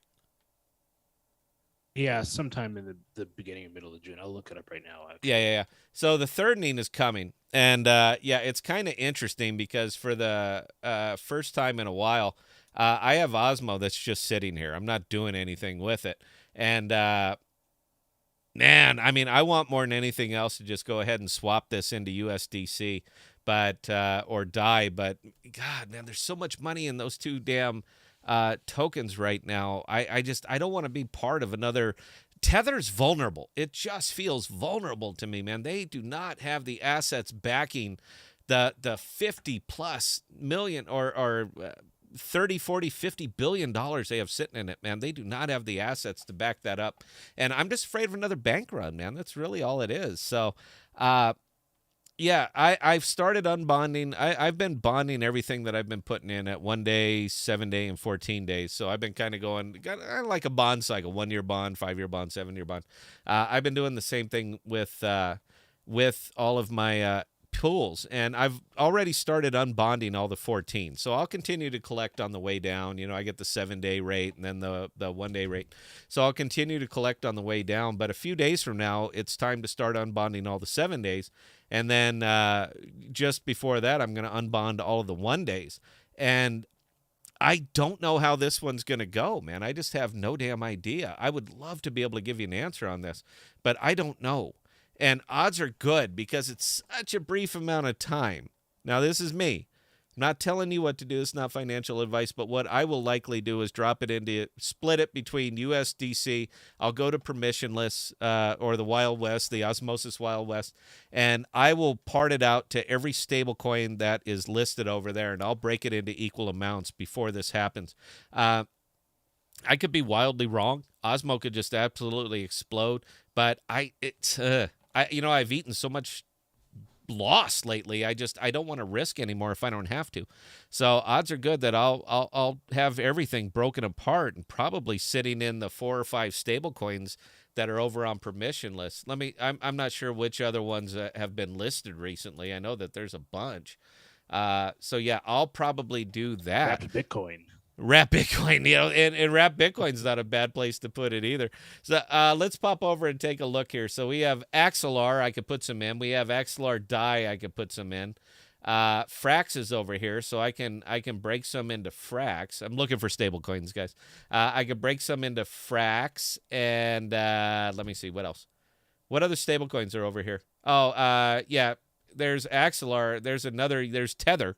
Yeah, sometime in the beginning or middle of June. I'll look it up right now. Actually. Yeah. So the third Neen is coming. And, it's kind of interesting because for the first time in a while, I have Osmo that's just sitting here. I'm not doing anything with it. And, man, I mean, I want more than anything else to just go ahead and swap this into USDC, or die. But God, man, there's so much money in those two damn tokens right now. I don't want to be part of another. Tether's vulnerable. It just feels vulnerable to me, man. They do not have the assets backing the 50 plus million or 30, 40, 50 billion dollars they have sitting in it, man. They do not have the assets to back that up. And I'm just afraid of another bank run, man. That's really all it is. So, I've started unbonding. I've been bonding everything that I've been putting in at 1 day, 7 day, and 14 days. So I've been kind of going like a bond cycle, 1 year bond, 5 year bond, 7 year bond. I've been doing the same thing with all of my pools, and I've already started unbonding all the 14. So I'll continue to collect on the way down. I get the 7 day rate and then the 1 day rate. So I'll continue to collect on the way down. But a few days from now, it's time to start unbonding all the 7 days. And then just before that, I'm going to unbond all of the 1 days. And I don't know how this one's going to go, man. I just have no damn idea. I would love to be able to give you an answer on this, but I don't know. And odds are good because it's such a brief amount of time. Now, this is me. I'm not telling you what to do. It's not financial advice, but what I will likely do is split it between USDC. I'll go to permissionless or the Wild West, the Osmosis Wild West, and I will part it out to every stable coin that is listed over there, and I'll break it into equal amounts before this happens. I could be wildly wrong. Osmo could just absolutely explode, but I've eaten so much loss lately. I don't want to risk anymore if I don't have to. So odds are good that I'll have everything broken apart and probably sitting in the 4 or 5 stable coins that are over on permissionless. I'm not sure which other ones have been listed recently. I know that there's a bunch. So yeah, I'll probably do that. Wrapped Bitcoin. Wrap Bitcoin, and wrap Bitcoin's not a bad place to put it either. So let's pop over and take a look here. So we have Axelar, I could put some in. We have Axelar Dai, I could put some in. Frax is over here, so I can break some into Frax. I'm looking for stable coins, guys. I could break some into Frax, and let me see what else. What other stable coins are over here? Oh, yeah. There's Axelar. There's Tether.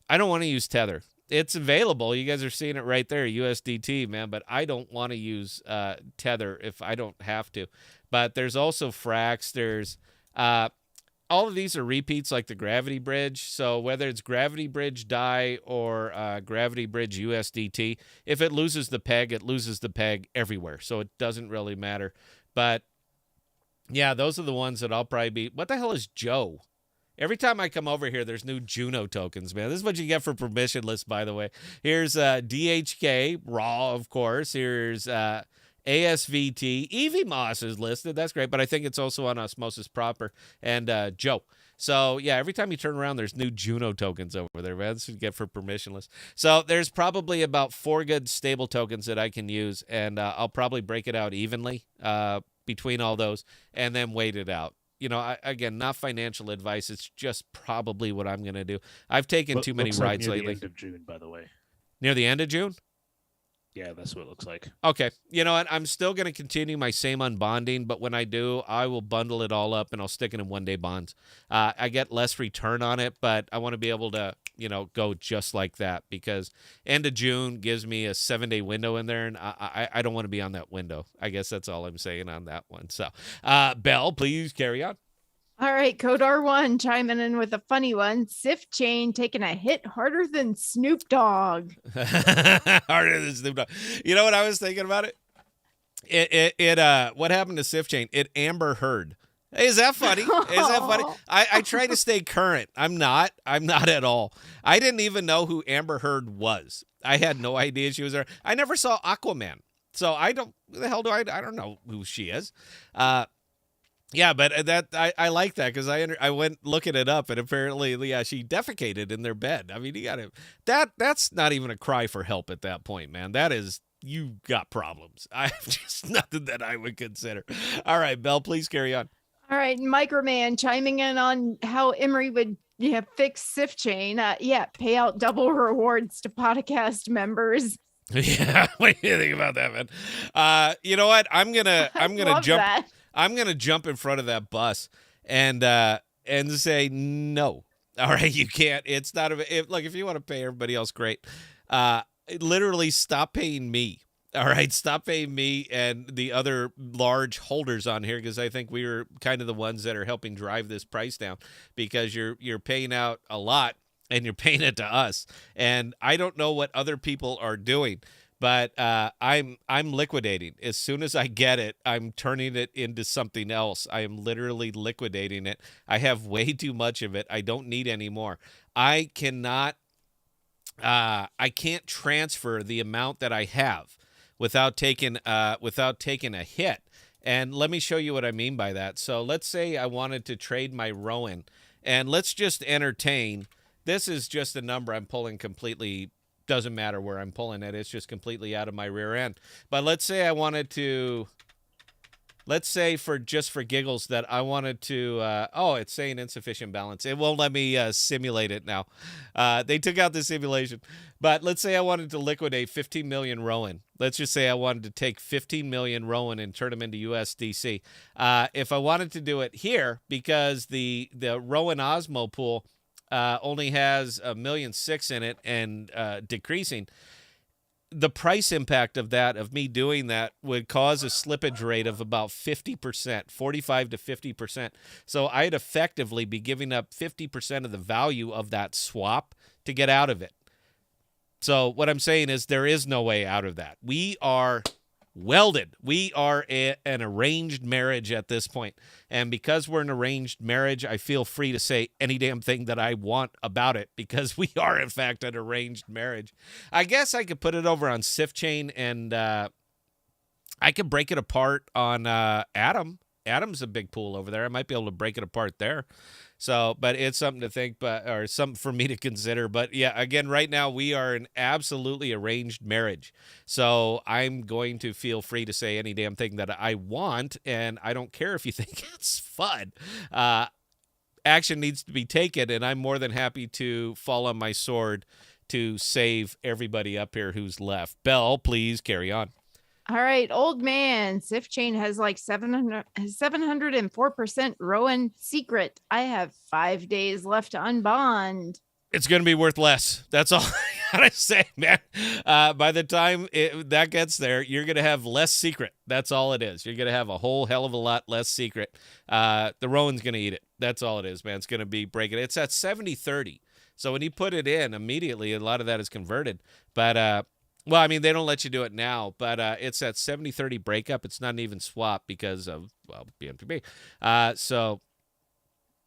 I don't want to use Tether. It's available. You guys are seeing it right there, USDT, man. But I don't want to use Tether if I don't have to. But there's also Frax. There's all of these are repeats like the Gravity Bridge. So whether it's Gravity Bridge DAI or Gravity Bridge USDT, if it loses the peg, it loses the peg everywhere. So it doesn't really matter. But yeah, those are the ones that I'll probably be. What the hell is Joe? Every time I come over here, there's new Juno tokens, man. This is what you get for permissionless, by the way. Here's DHK, raw, of course. Here's ASVT. EVMOS is listed. That's great, but I think it's also on Osmosis proper. And Joe. So, yeah, every time you turn around, there's new Juno tokens over there, man. This is what you get for permissionless. So there's probably about 4 good stable tokens that I can use, and I'll probably break it out evenly between all those and then wait it out. Again, not financial advice. It's just probably what I'm going to do. I've taken too many rides near lately. The end of June, by the way. Near the end of June? Yeah, that's what it looks like. Okay. You know what? I'm still going to continue my same unbonding, but when I do, I will bundle it all up and I'll stick it in one-day bonds. I get less return on it, but I want to be able to, go just like that because end of June gives me a 7-day window in there, and I don't want to be on that window. I guess that's all I'm saying on that one. So, Belle, please carry on. All right, Kodar1 chiming in with a funny one. Sif Chain taking a hit harder than Snoop Dogg. Harder than Snoop Dogg. You know what I was thinking about it? What happened to Sif Chain? It Amber Heard. Hey, is that funny? Is that funny? I try to stay current. I'm not at all. I didn't even know who Amber Heard was. I had no idea she was there. I never saw Aquaman. So I don't know who she is. Yeah, but I like that because I went looking it up and apparently, yeah, she defecated in their bed. I mean, you got to that's not even a cry for help at that point, man. That is, you got problems. I have just nothing that I would consider. All right, Belle, please carry on. All right, Microman chiming in on how Emery would fix Sif Chain. Pay out double rewards to podcast members. Yeah, what do you think about that, man? You know what? I'm gonna jump. That. I'm going to jump in front of that bus and say no. All right, you can't. It's not if you want to pay everybody else, great. Literally stop paying me. All right, stop paying me and the other large holders on here because I think we were kind of the ones that are helping drive this price down because you're paying out a lot and you're paying it to us. And I don't know what other people are doing. But I'm liquidating. As soon as I get it, I'm turning it into something else. I am literally liquidating it. I have way too much of it. I don't need any more. I can't transfer the amount that I have without taking a hit. And let me show you what I mean by that. So let's say I wanted to trade my Rowan, and let's just entertain. This is just a number I'm pulling completely. Doesn't matter where I'm pulling it. It's just completely out of my rear end. But let's say I wanted to, for giggles that I wanted to, it's saying insufficient balance. It won't let me simulate it now. They took out the simulation. But let's say I wanted to liquidate 15 million Rowan. Let's just say I wanted to take 15 million Rowan and turn them into USDC. If I wanted to do it here, because the Rowan Osmo pool only has 1.6 million in it and decreasing. The price impact of me doing that would cause a slippage rate of about 50%, 45 to 50%. So I'd effectively be giving up 50% of the value of that swap to get out of it. So what I'm saying is there is no way out of that. We are welded. We are an arranged marriage at this point. And because we're an arranged marriage, I feel free to say any damn thing that I want about it because we are, in fact, an arranged marriage. I guess I could put it over on Sif Chain and I could break it apart on Atom. Atom's a big pool over there. I might be able to break it apart there. So, but it's something to think, or something for me to consider. But yeah, again, right now we are an absolutely arranged marriage. So I'm going to feel free to say any damn thing that I want, and I don't care if you think it's fun. Action needs to be taken, and I'm more than happy to fall on my sword to save everybody up here who's left. Belle, please carry on. All right, old man. Sif Chain has like 704% Rowan secret. I have 5 days left to unbond. It's going to be worth less. That's all I gotta say, man. By the time that gets there, you're going to have less secret. That's all it is. You're going to have a whole hell of a lot less secret. The Rowan's going to eat it. That's all it is, man. It's going to be breaking. It's at 70-30. So when you put it in, immediately a lot of that is converted. But, well, I mean, they don't let you do it now, but it's at 70-30 breakup. It's not an even swap because of, well, BMTB. So,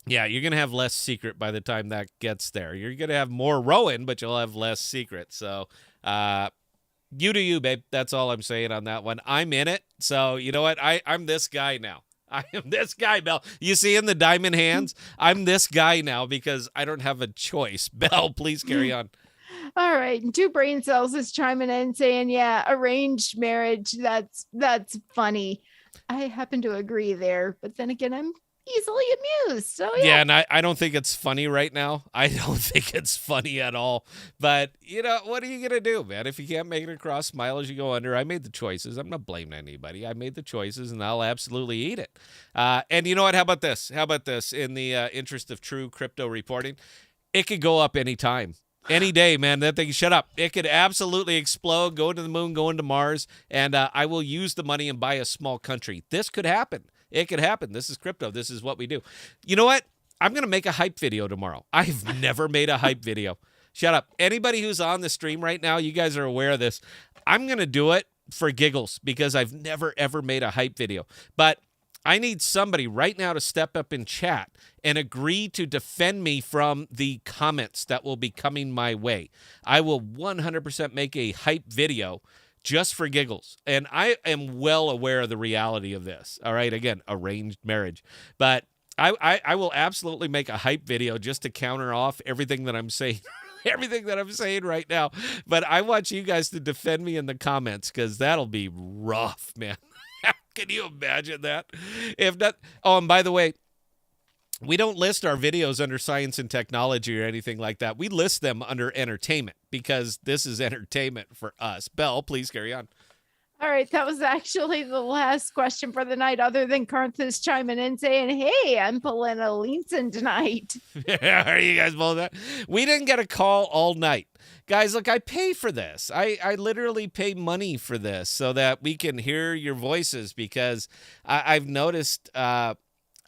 yeah, you're going to have less secret by the time that gets there. You're going to have more Rowan, but you'll have less secret. So, you do you, babe. That's all I'm saying on that one. I'm in it. So, you know what? I'm this guy now. I am this guy, Belle. You see in the diamond hands? I'm this guy now because I don't have a choice. Belle, please carry on. All right. And Two Brain Cells is chiming in saying, yeah, arranged marriage. That's funny. I happen to agree there. But then again, I'm easily amused. So yeah, and I don't think it's funny right now. I don't think it's funny at all. But, you know, what are you going to do, man? If you can't make it across, smile as you go under. I made the choices. I'm not blaming anybody. I made the choices, and I'll absolutely eat it. And you know what? How about this? How about this? In the interest of true crypto reporting, it could go up anytime. Any day, man. That thing, shut up. It could absolutely explode, go into the moon, go into Mars, and I will use the money and buy a small country. This could happen. It could happen. This is crypto. This is what we do. You know what? I'm going to make a hype video tomorrow. I've never made a hype video. Shut up. Anybody who's on the stream right now, you guys are aware of this. I'm going to do it for giggles because I've never, ever made a hype video. But I need somebody right now to step up in chat and agree to defend me from the comments that will be coming my way. I will 100% make a hype video just for giggles. And I am well aware of the reality of this. All right. Again, arranged marriage. But I will absolutely make a hype video just to counter off everything that I'm saying. Everything that I'm saying right now. But I want you guys to defend me in the comments because that'll be rough, man. Can you imagine that? If not, oh, and by the way, we don't list our videos under science and technology or anything like that. We list them under entertainment because this is entertainment for us. Belle, please carry on. All right. That was actually the last question for the night, other than Carthus chiming in saying, hey, I'm pulling a Leanson tonight. Are you guys pulling that? We didn't get a call all night. Guys, look, I pay for this. I literally pay money for this so that we can hear your voices because I've noticed I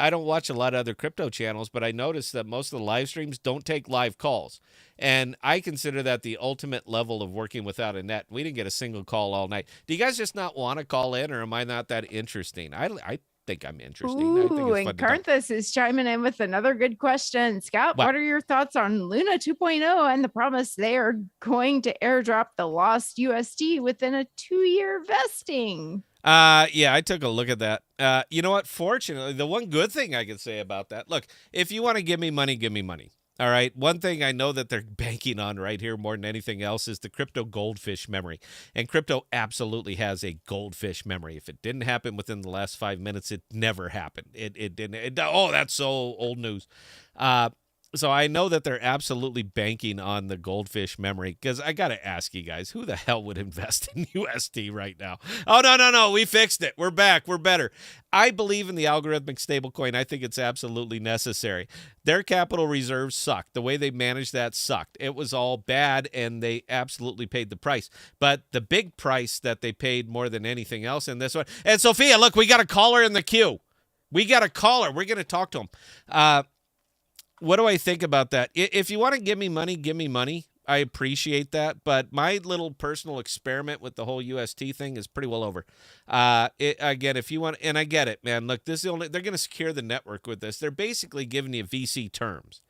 don't watch a lot of other crypto channels, but I noticed that most of the live streams don't take live calls. And I consider that the ultimate level of working without a net. We didn't get a single call all night. Do you guys just not want to call in, or am I not that interesting? I think I'm interesting. Ooh, I think it's and Carthus is chiming in with another good question. Scott, what are your thoughts on Luna 2.0 and the promise they are going to airdrop the lost USD within a 2-year vesting? Yeah, I took a look at that. You know what? Fortunately, the one good thing I can say about that, look, if you want to give me money, give me money. All right. One thing I know that they're banking on right here more than anything else is the crypto goldfish memory. And crypto absolutely has a goldfish memory. If it didn't happen within the last 5 minutes, it never happened. It didn't. Oh, that's so old news. So I know that they're absolutely banking on the goldfish memory because I got to ask you guys, who the hell would invest in USD right now? Oh, no. We fixed it. We're back. We're better. I believe in the algorithmic stablecoin. I think it's absolutely necessary. Their capital reserves sucked. The way they managed that sucked. It was all bad, and they absolutely paid the price. But the big price that they paid more than anything else in this one. And Sophia, look, we got a caller in the queue. We got a caller. We're going to talk to him. What do I think about that? If you want to give me money, give me money. I appreciate that. But my little personal experiment with the whole UST thing is pretty well over. Again, if you want, and I get it, man. Look, this is they're going to secure the network with this. They're basically giving you VC terms.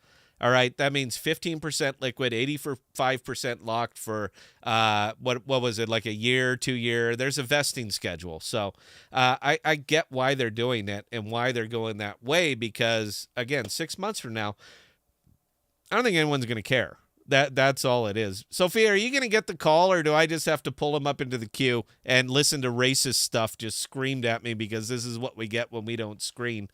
All right, that means 15% liquid, 85% locked for what was it, like a year, 2 year? There's a vesting schedule. So I get why they're doing it and why they're going that way, because again, 6 months from now, I don't think anyone's going to care. That's all it is. Sophia, are you going to get the call, or do I just have to pull him up into the queue and listen to racist stuff just screamed at me, because this is what we get when we don't screen?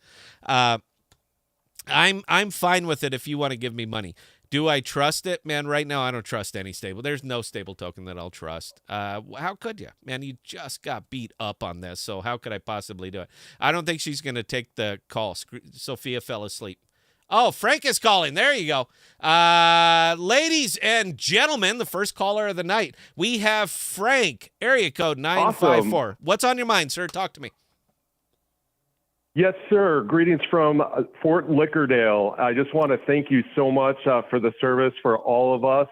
I'm fine with it if you want to give me money. Do I trust it? Man, right now I don't trust any stable. There's no stable token that I'll trust. How could you? Man, you just got beat up on this, so how could I possibly do it? I don't think she's going to take the call. Sophia fell asleep. Oh, Frank is calling. There you go. Ladies and gentlemen, the first caller of the night. We have Frank, area code 954. Awesome. What's on your mind, sir? Talk to me. Yes, sir. Greetings from Fort Lickerdale. I just want to thank you so much for the service for all of us.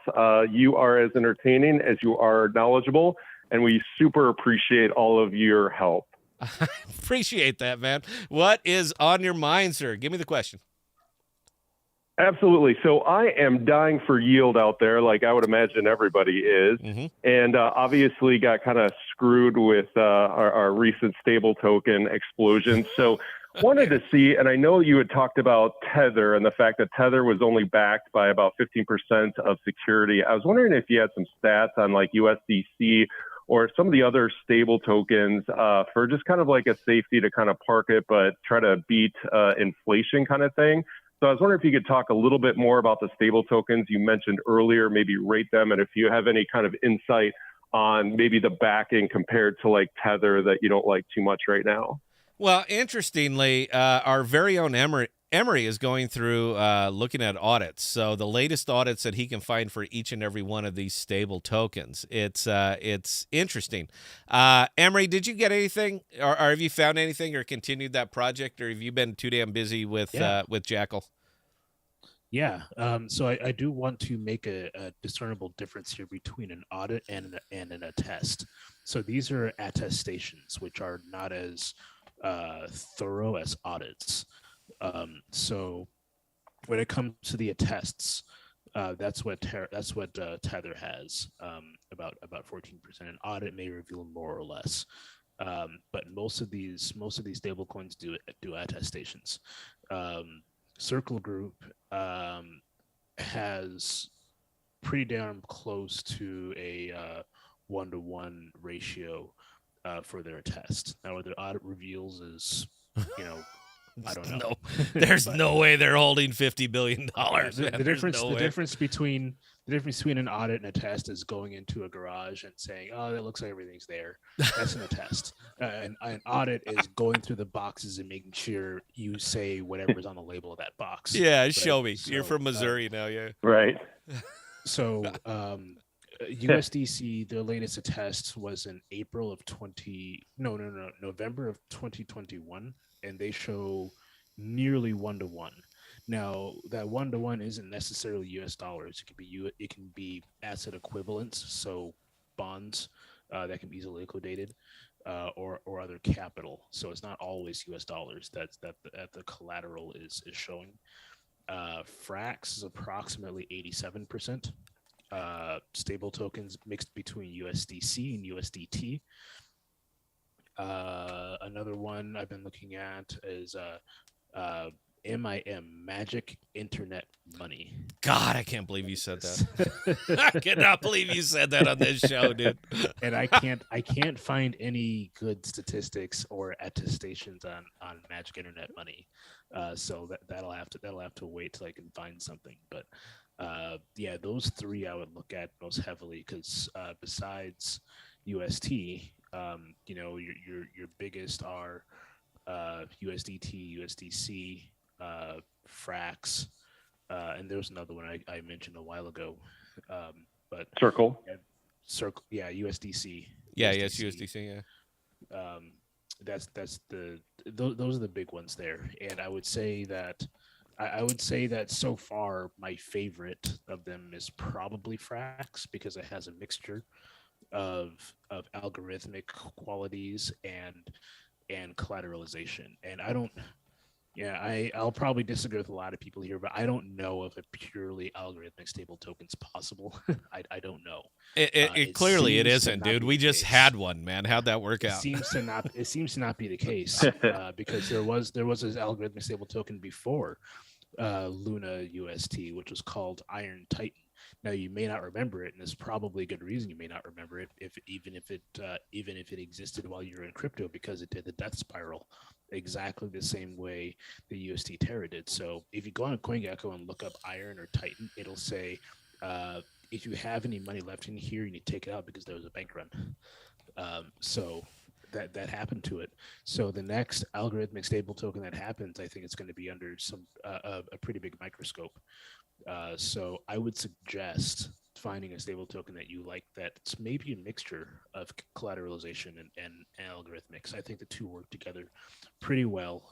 You are as entertaining as you are knowledgeable, and we super appreciate all of your help. I appreciate that, man. What is on your mind, sir? Give me the question. Absolutely. So I am dying for yield out there, like I would imagine everybody is, and obviously got kind of screwed with our recent stable token explosion. So wanted to see, and I know you had talked about Tether and the fact that Tether was only backed by about 15% of security. I was wondering if you had some stats on like USDC or some of the other stable tokens for just kind of like a safety to kind of park it, but try to beat inflation kind of thing. So I was wondering if you could talk a little bit more about the stable tokens you mentioned earlier, maybe rate them, and if you have any kind of insight on maybe the backing compared to like Tether that you don't like too much right now. Well, interestingly, our very own Emery is going through looking at audits. So the latest audits that he can find for each and every one of these stable tokens. It's interesting. Emery, did you get anything, or have you found anything, or continued that project, or have you been too damn busy with Jackal? Yeah. So I do want to make a discernible difference here between an audit and an attest. So these are attestations, which are not as thorough as audits. So when it comes to the attests, that's what Tether has, about 14%. An audit may reveal more or less, but most of these stable coins do attestations. Circle Group has pretty damn close to a 1-to-1 ratio for their attest. Now, what their audit reveals is, I don't know. There's no way they're holding $50 billion. The difference between an audit and a test is going into a garage and saying, "Oh, it looks like everything's there." That's an attest. An audit is going through the boxes and making sure you say whatever's on the label of that box. Yeah, right? show me. So, you're from Missouri now, yeah. Right. So USDC, their latest attest was in November of 2021, and they show nearly 1-to-1. Now, that 1-to-1 isn't necessarily US dollars. It can be asset equivalents, so bonds that can be easily liquidated, or other capital. So it's not always US dollars that the collateral is showing. Frax is approximately 87%. Stable tokens mixed between USDC and USDT. Another one I've been looking at is MIM, Magic Internet Money. God, I can't believe you said that. I cannot believe you said that on this show, dude. And I can't find any good statistics or attestations on Magic Internet Money. So that'll have to wait till I can find something. But yeah, those three I would look at most heavily, because besides UST, your biggest are USDT, USDC, Frax, and there was another one I mentioned a while ago, but Circle, yeah, USDC. Yeah, yes, USDC, yeah. Those are the big ones there, and I would say that so far my favorite of them is probably Frax, because it has a mixture of algorithmic qualities and collateralization. And Yeah, I'll probably disagree with a lot of people here, but I don't know if a purely algorithmic stable token's possible. I don't know. It It clearly it seems to isn't, not dude. be We the just case. had one, man. How'd that work It out? seems to not be the case because there was this algorithmic stable token before Luna UST, which was called Iron Titan. Now you may not remember it, and there's probably a good reason you may not remember it, even if it existed while you were in crypto, because it did the death spiral exactly the same way the UST Terra did. So if you go on CoinGecko and look up Iron or Titan, it'll say if you have any money left in here, you need to take it out because there was a bank run. So that happened to it. So the next algorithmic stable token that happens, I think it's going to be under a pretty big microscope. So I would suggest finding a stable token that you like that's maybe a mixture of collateralization and algorithmics. I think the two work together pretty well.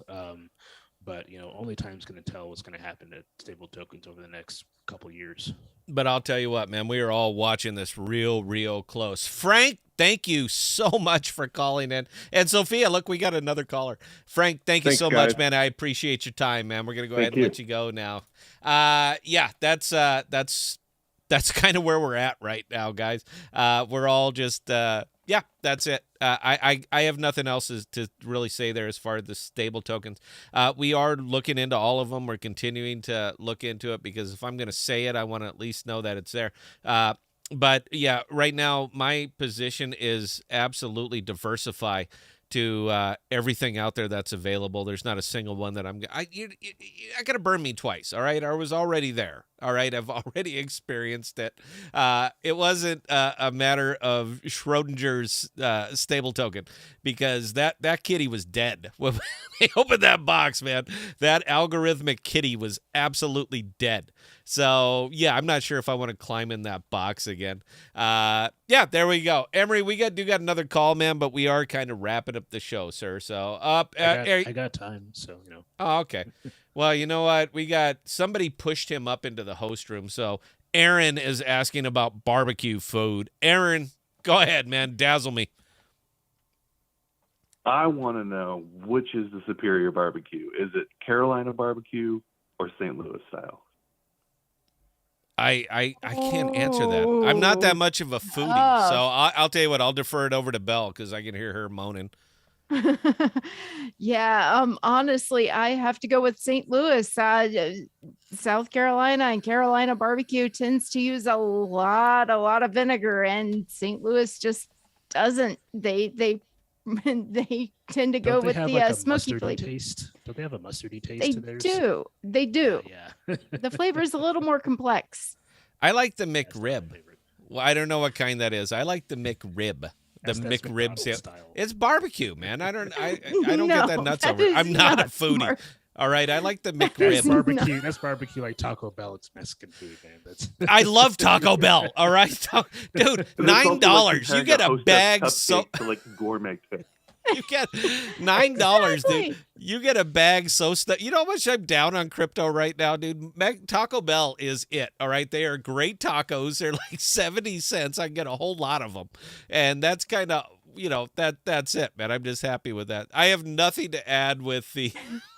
But only time's going to tell what's going to happen to stable tokens over the next couple years. But I'll tell you what, man, we are all watching this real close. Frank, thank you so much for calling in. And Sophia, look, we got another caller. Frank, thank you Thanks, so guys. much, man. I appreciate your time, man. We're going to go ahead Thank and let you go now. Yeah, that's kind of where we're at right now, guys. We're all just yeah, that's it. I have nothing else to really say there as far as the stable tokens. We are looking into all of them. We're continuing to look into it because if I'm going to say it, I want to at least know that it's there. But yeah, right now my position is absolutely diversify to everything out there that's available. There's not a single one that I got to burn me twice. All right, I was already there. All right, I've already experienced it. It wasn't a matter of Schrodinger's stable token because that kitty was dead when they opened that box, man. That algorithmic kitty was absolutely dead. So yeah, I'm not sure if I want to climb in that box again. Yeah, there we go. Emery, we got another call, man, but we are kind of wrapping up the show, sir. So I got time, so Oh, okay. Well, you know what? We got somebody pushed him up into the host room. So Aaron is asking about barbecue food. Aaron, go ahead, man. Dazzle me. I want to know which is the superior barbecue. Is it Carolina barbecue or St. Louis style? I can't answer that. I'm not that much of a foodie, so I'll tell you what. I'll defer it over to Belle because I can hear her moaning. Yeah, honestly, I have to go with St. Louis. South Carolina and Carolina barbecue tends to use a lot of vinegar, and St. Louis just doesn't. They tend to go with the smoky flavor taste. Don't they have a mustardy taste they to theirs? do. They do. Yeah. The flavor is a little more complex. I like the That's not my McRib. favorite. Well, I don't know what kind that is. I like the McRib. The That's McRib McDonald's sale. style. It's barbecue, man. I don't No, get that nuts that over. is I'm not a not foodie. All right, I like the That That's is McRib. barbecue. That's barbecue like Taco Bell. It's Mexican food, man. That's I love Taco Bell. All right, dude, But it's also $9. like You get a Hostess bag cupcake so to like gourmet cake. you get $9, Exactly. dude. You get a bag so stuff. You know how much I'm down on crypto right now, dude? Taco Bell is it. All right, they are great tacos. They're like 70 cents. I can get a whole lot of them, and that's kind of that's it, man. I'm just happy with that. I have nothing to add with the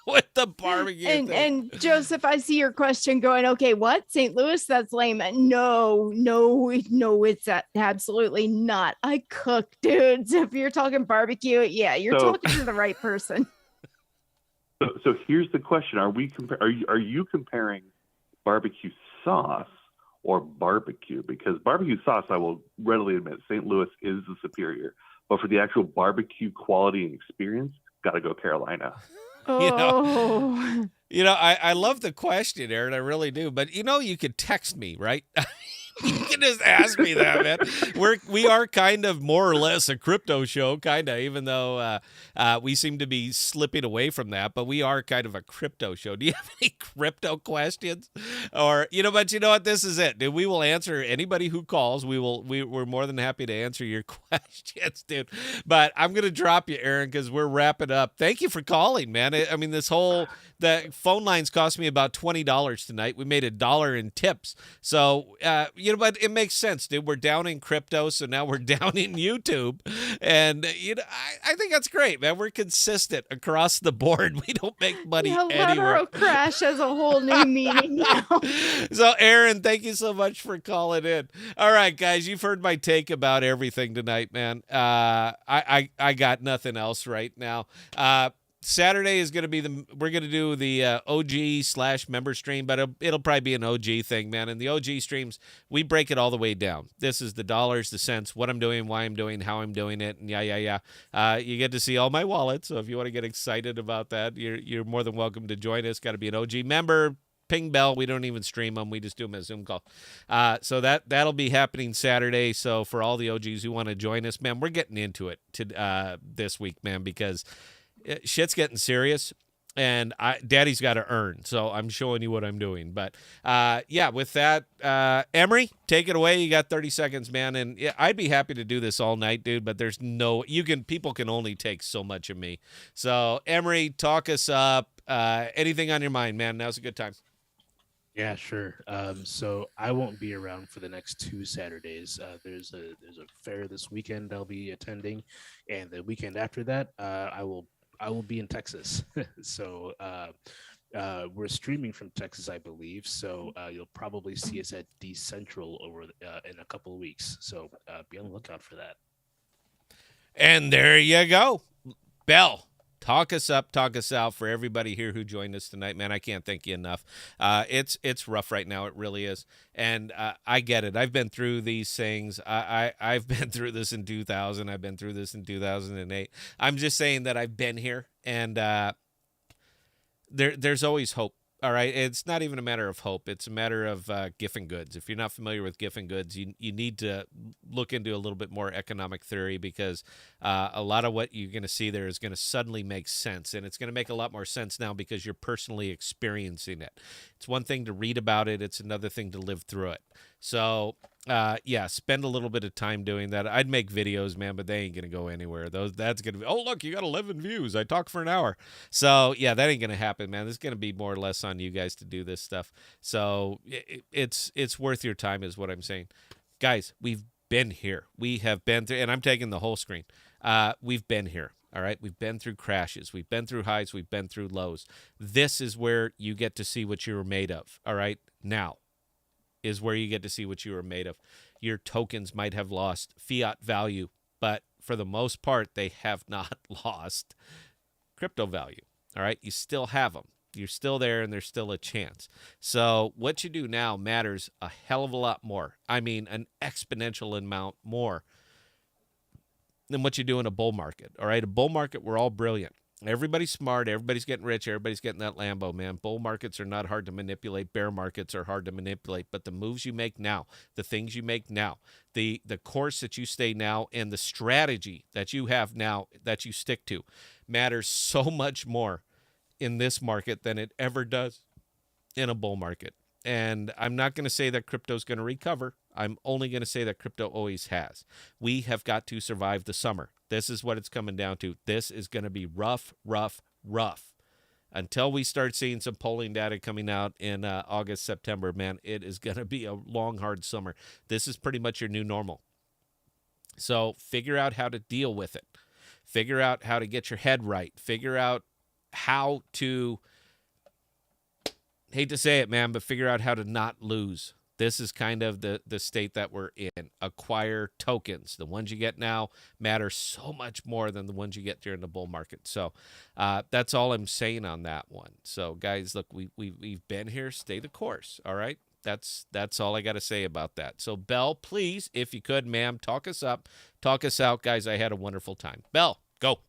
with the barbecue thing. And Joseph, I see your question going, okay, what? St. Louis? That's lame. No, it's absolutely not. I cook, dudes. If you're talking barbecue, yeah, you're So- talking to the right person. So here's the question: Are you comparing barbecue sauce or barbecue? Because barbecue sauce, I will readily admit, St. Louis is the superior. But for the actual barbecue quality and experience, got to go Carolina. Oh, I love the question, Aaron. I really do. But you could text me, right? You can just ask me that, man. We are kind of more or less a crypto show, kind of, even though we seem to be slipping away from that. But we are kind of a crypto show. Do you have any crypto questions? Or but you know what? This is it, dude. We will answer anybody who calls. We're more than happy to answer your questions, dude. But I'm gonna drop you, Aaron, because we're wrapping up. Thank you for calling, man. I mean, the phone lines cost me about $20 tonight. We made $1 in tips. So but it makes sense, dude. We're down in crypto, so now we're down in YouTube, and I think that's great, man. We're consistent across the board. We don't make money Yeah, anywhere. lateral crash has a whole new meaning now. So, Aaron, thank you so much for calling in. All right, guys, you've heard my take about everything tonight, man. I got nothing else right now. Saturday is going to be we're going to do the OG/member stream, but it'll probably be an OG thing, man. And the OG streams, we break it all the way down. This is the dollars, the cents, what I'm doing, why I'm doing, how I'm doing it, and yeah. You get to see all my wallets. So if you want to get excited about that, you're more than welcome to join us. Got to be an OG member. Ping bell. We don't even stream them. We just do them as Zoom call. So that'll be happening Saturday. So for all the OGs who want to join us, man, we're getting into it this week, man, because shit's getting serious, and Daddy's got to earn. So I'm showing you what I'm doing. But yeah, with that, Emery, take it away. You got 30 seconds, man. And yeah, I'd be happy to do this all night, dude. But there's people can only take so much of me. So Emery, talk us up. Anything on your mind, man? Now's a good time. Yeah, sure. So I won't be around for the next 2 Saturdays. There's a fair this weekend I'll be attending, and the weekend after that, I will be in Texas. So we're streaming from Texas, I believe. So you'll probably see us at D Central in a couple of weeks. So be on the lookout for that. And there you go, Bell. Talk us up, talk us out for everybody here who joined us tonight, man. I can't thank you enough. It's rough right now. It really is. And I get it. I've been through these things. I've been through this in 2000. I've been through this in 2008. I'm just saying that I've been here, and there's always hope. All right. It's not even a matter of hope. It's a matter of Giffen goods. If you're not familiar with Giffen goods, you need to look into a little bit more economic theory, because a lot of what you're going to see there is going to suddenly make sense. And it's going to make a lot more sense now because you're personally experiencing it. It's one thing to read about it. It's another thing to live through it. So, yeah, spend a little bit of time doing that. I'd make videos, man, but they ain't going to go anywhere. That's going to be, oh, look, you got 11 views. I talk for an hour. So, yeah, that ain't going to happen, man. This is going to be more or less on you guys to do this stuff. So it's worth your time is what I'm saying. Guys, we've been here. We have been through, and I'm taking the whole screen. We've been here. All right. We've been through crashes. We've been through highs. We've been through lows. This is where you get to see what you were made of. All right. Now is where you get to see what you were made of. Your tokens might have lost fiat value, but for the most part, they have not lost crypto value. All right. You still have them. You're still there, and there's still a chance. So what you do now matters a hell of a lot more. I mean, an exponential amount more than what you do in a bull market. All right. A bull market, we're all brilliant. Everybody's smart. Everybody's getting rich. Everybody's getting that Lambo, man. Bull markets are not hard to manipulate. Bear markets are hard to manipulate. But the moves you make now, the things you make now, the course that you stay now, and the strategy that you have now that you stick to matters so much more in this market than it ever does in a bull market. And I'm not going to say that crypto is going to recover. I'm only going to say that crypto always has. We have got to survive the summer. This is what it's coming down to. This is going to be rough until we start seeing some polling data coming out in August, September. Man, it is going to be a long, hard summer. This is pretty much your new normal. So figure out how to deal with it. Figure out how to get your head right. Figure out how to, hate to say it, man, but figure out how to not lose. This is kind of the state that we're in. Acquire tokens. The ones you get now matter so much more than the ones you get during the bull market. So that's all I'm saying on that one. So, guys, look, we've been here. Stay the course, all right? That's all I got to say about that. So, Belle, please, if you could, ma'am, talk us up. Talk us out, guys. I had a wonderful time. Belle, go.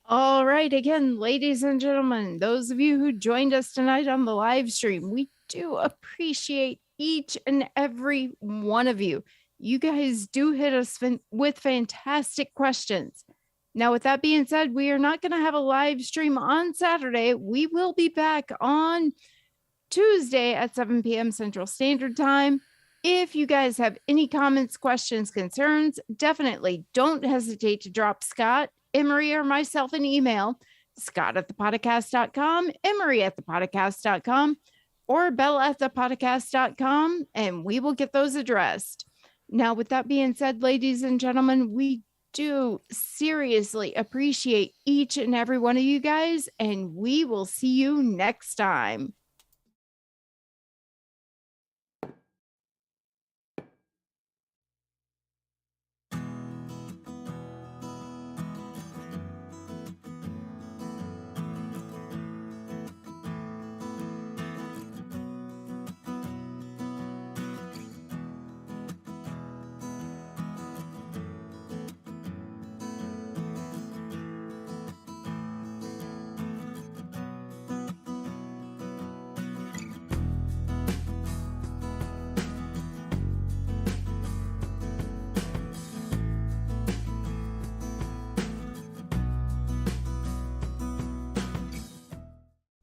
All right. Again, ladies and gentlemen, those of you who joined us tonight on the live stream, we do appreciate each and every one of you. You guys do hit us with fantastic questions. Now, with that being said, we are not going to have a live stream on Saturday. We will be back on Tuesday at 7 p.m. Central Standard Time. If you guys have any comments, questions, concerns, definitely don't hesitate to drop Scott, Emery, or myself an email, Scott@thepodcast.com, Emery@thepodcast.com. or bella@thepodcast.com, and we will get those addressed. Now, with that being said, ladies and gentlemen, we do seriously appreciate each and every one of you guys, and we will see you next time.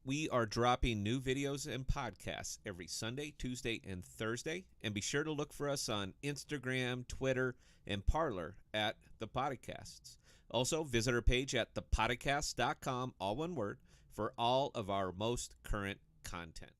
We are dropping new videos and podcasts every Sunday, Tuesday, and Thursday. And be sure to look for us on Instagram, Twitter, and Parler at ThePodocasts. Also, visit our page at ThePodocasts.com, all one word, for all of our most current content.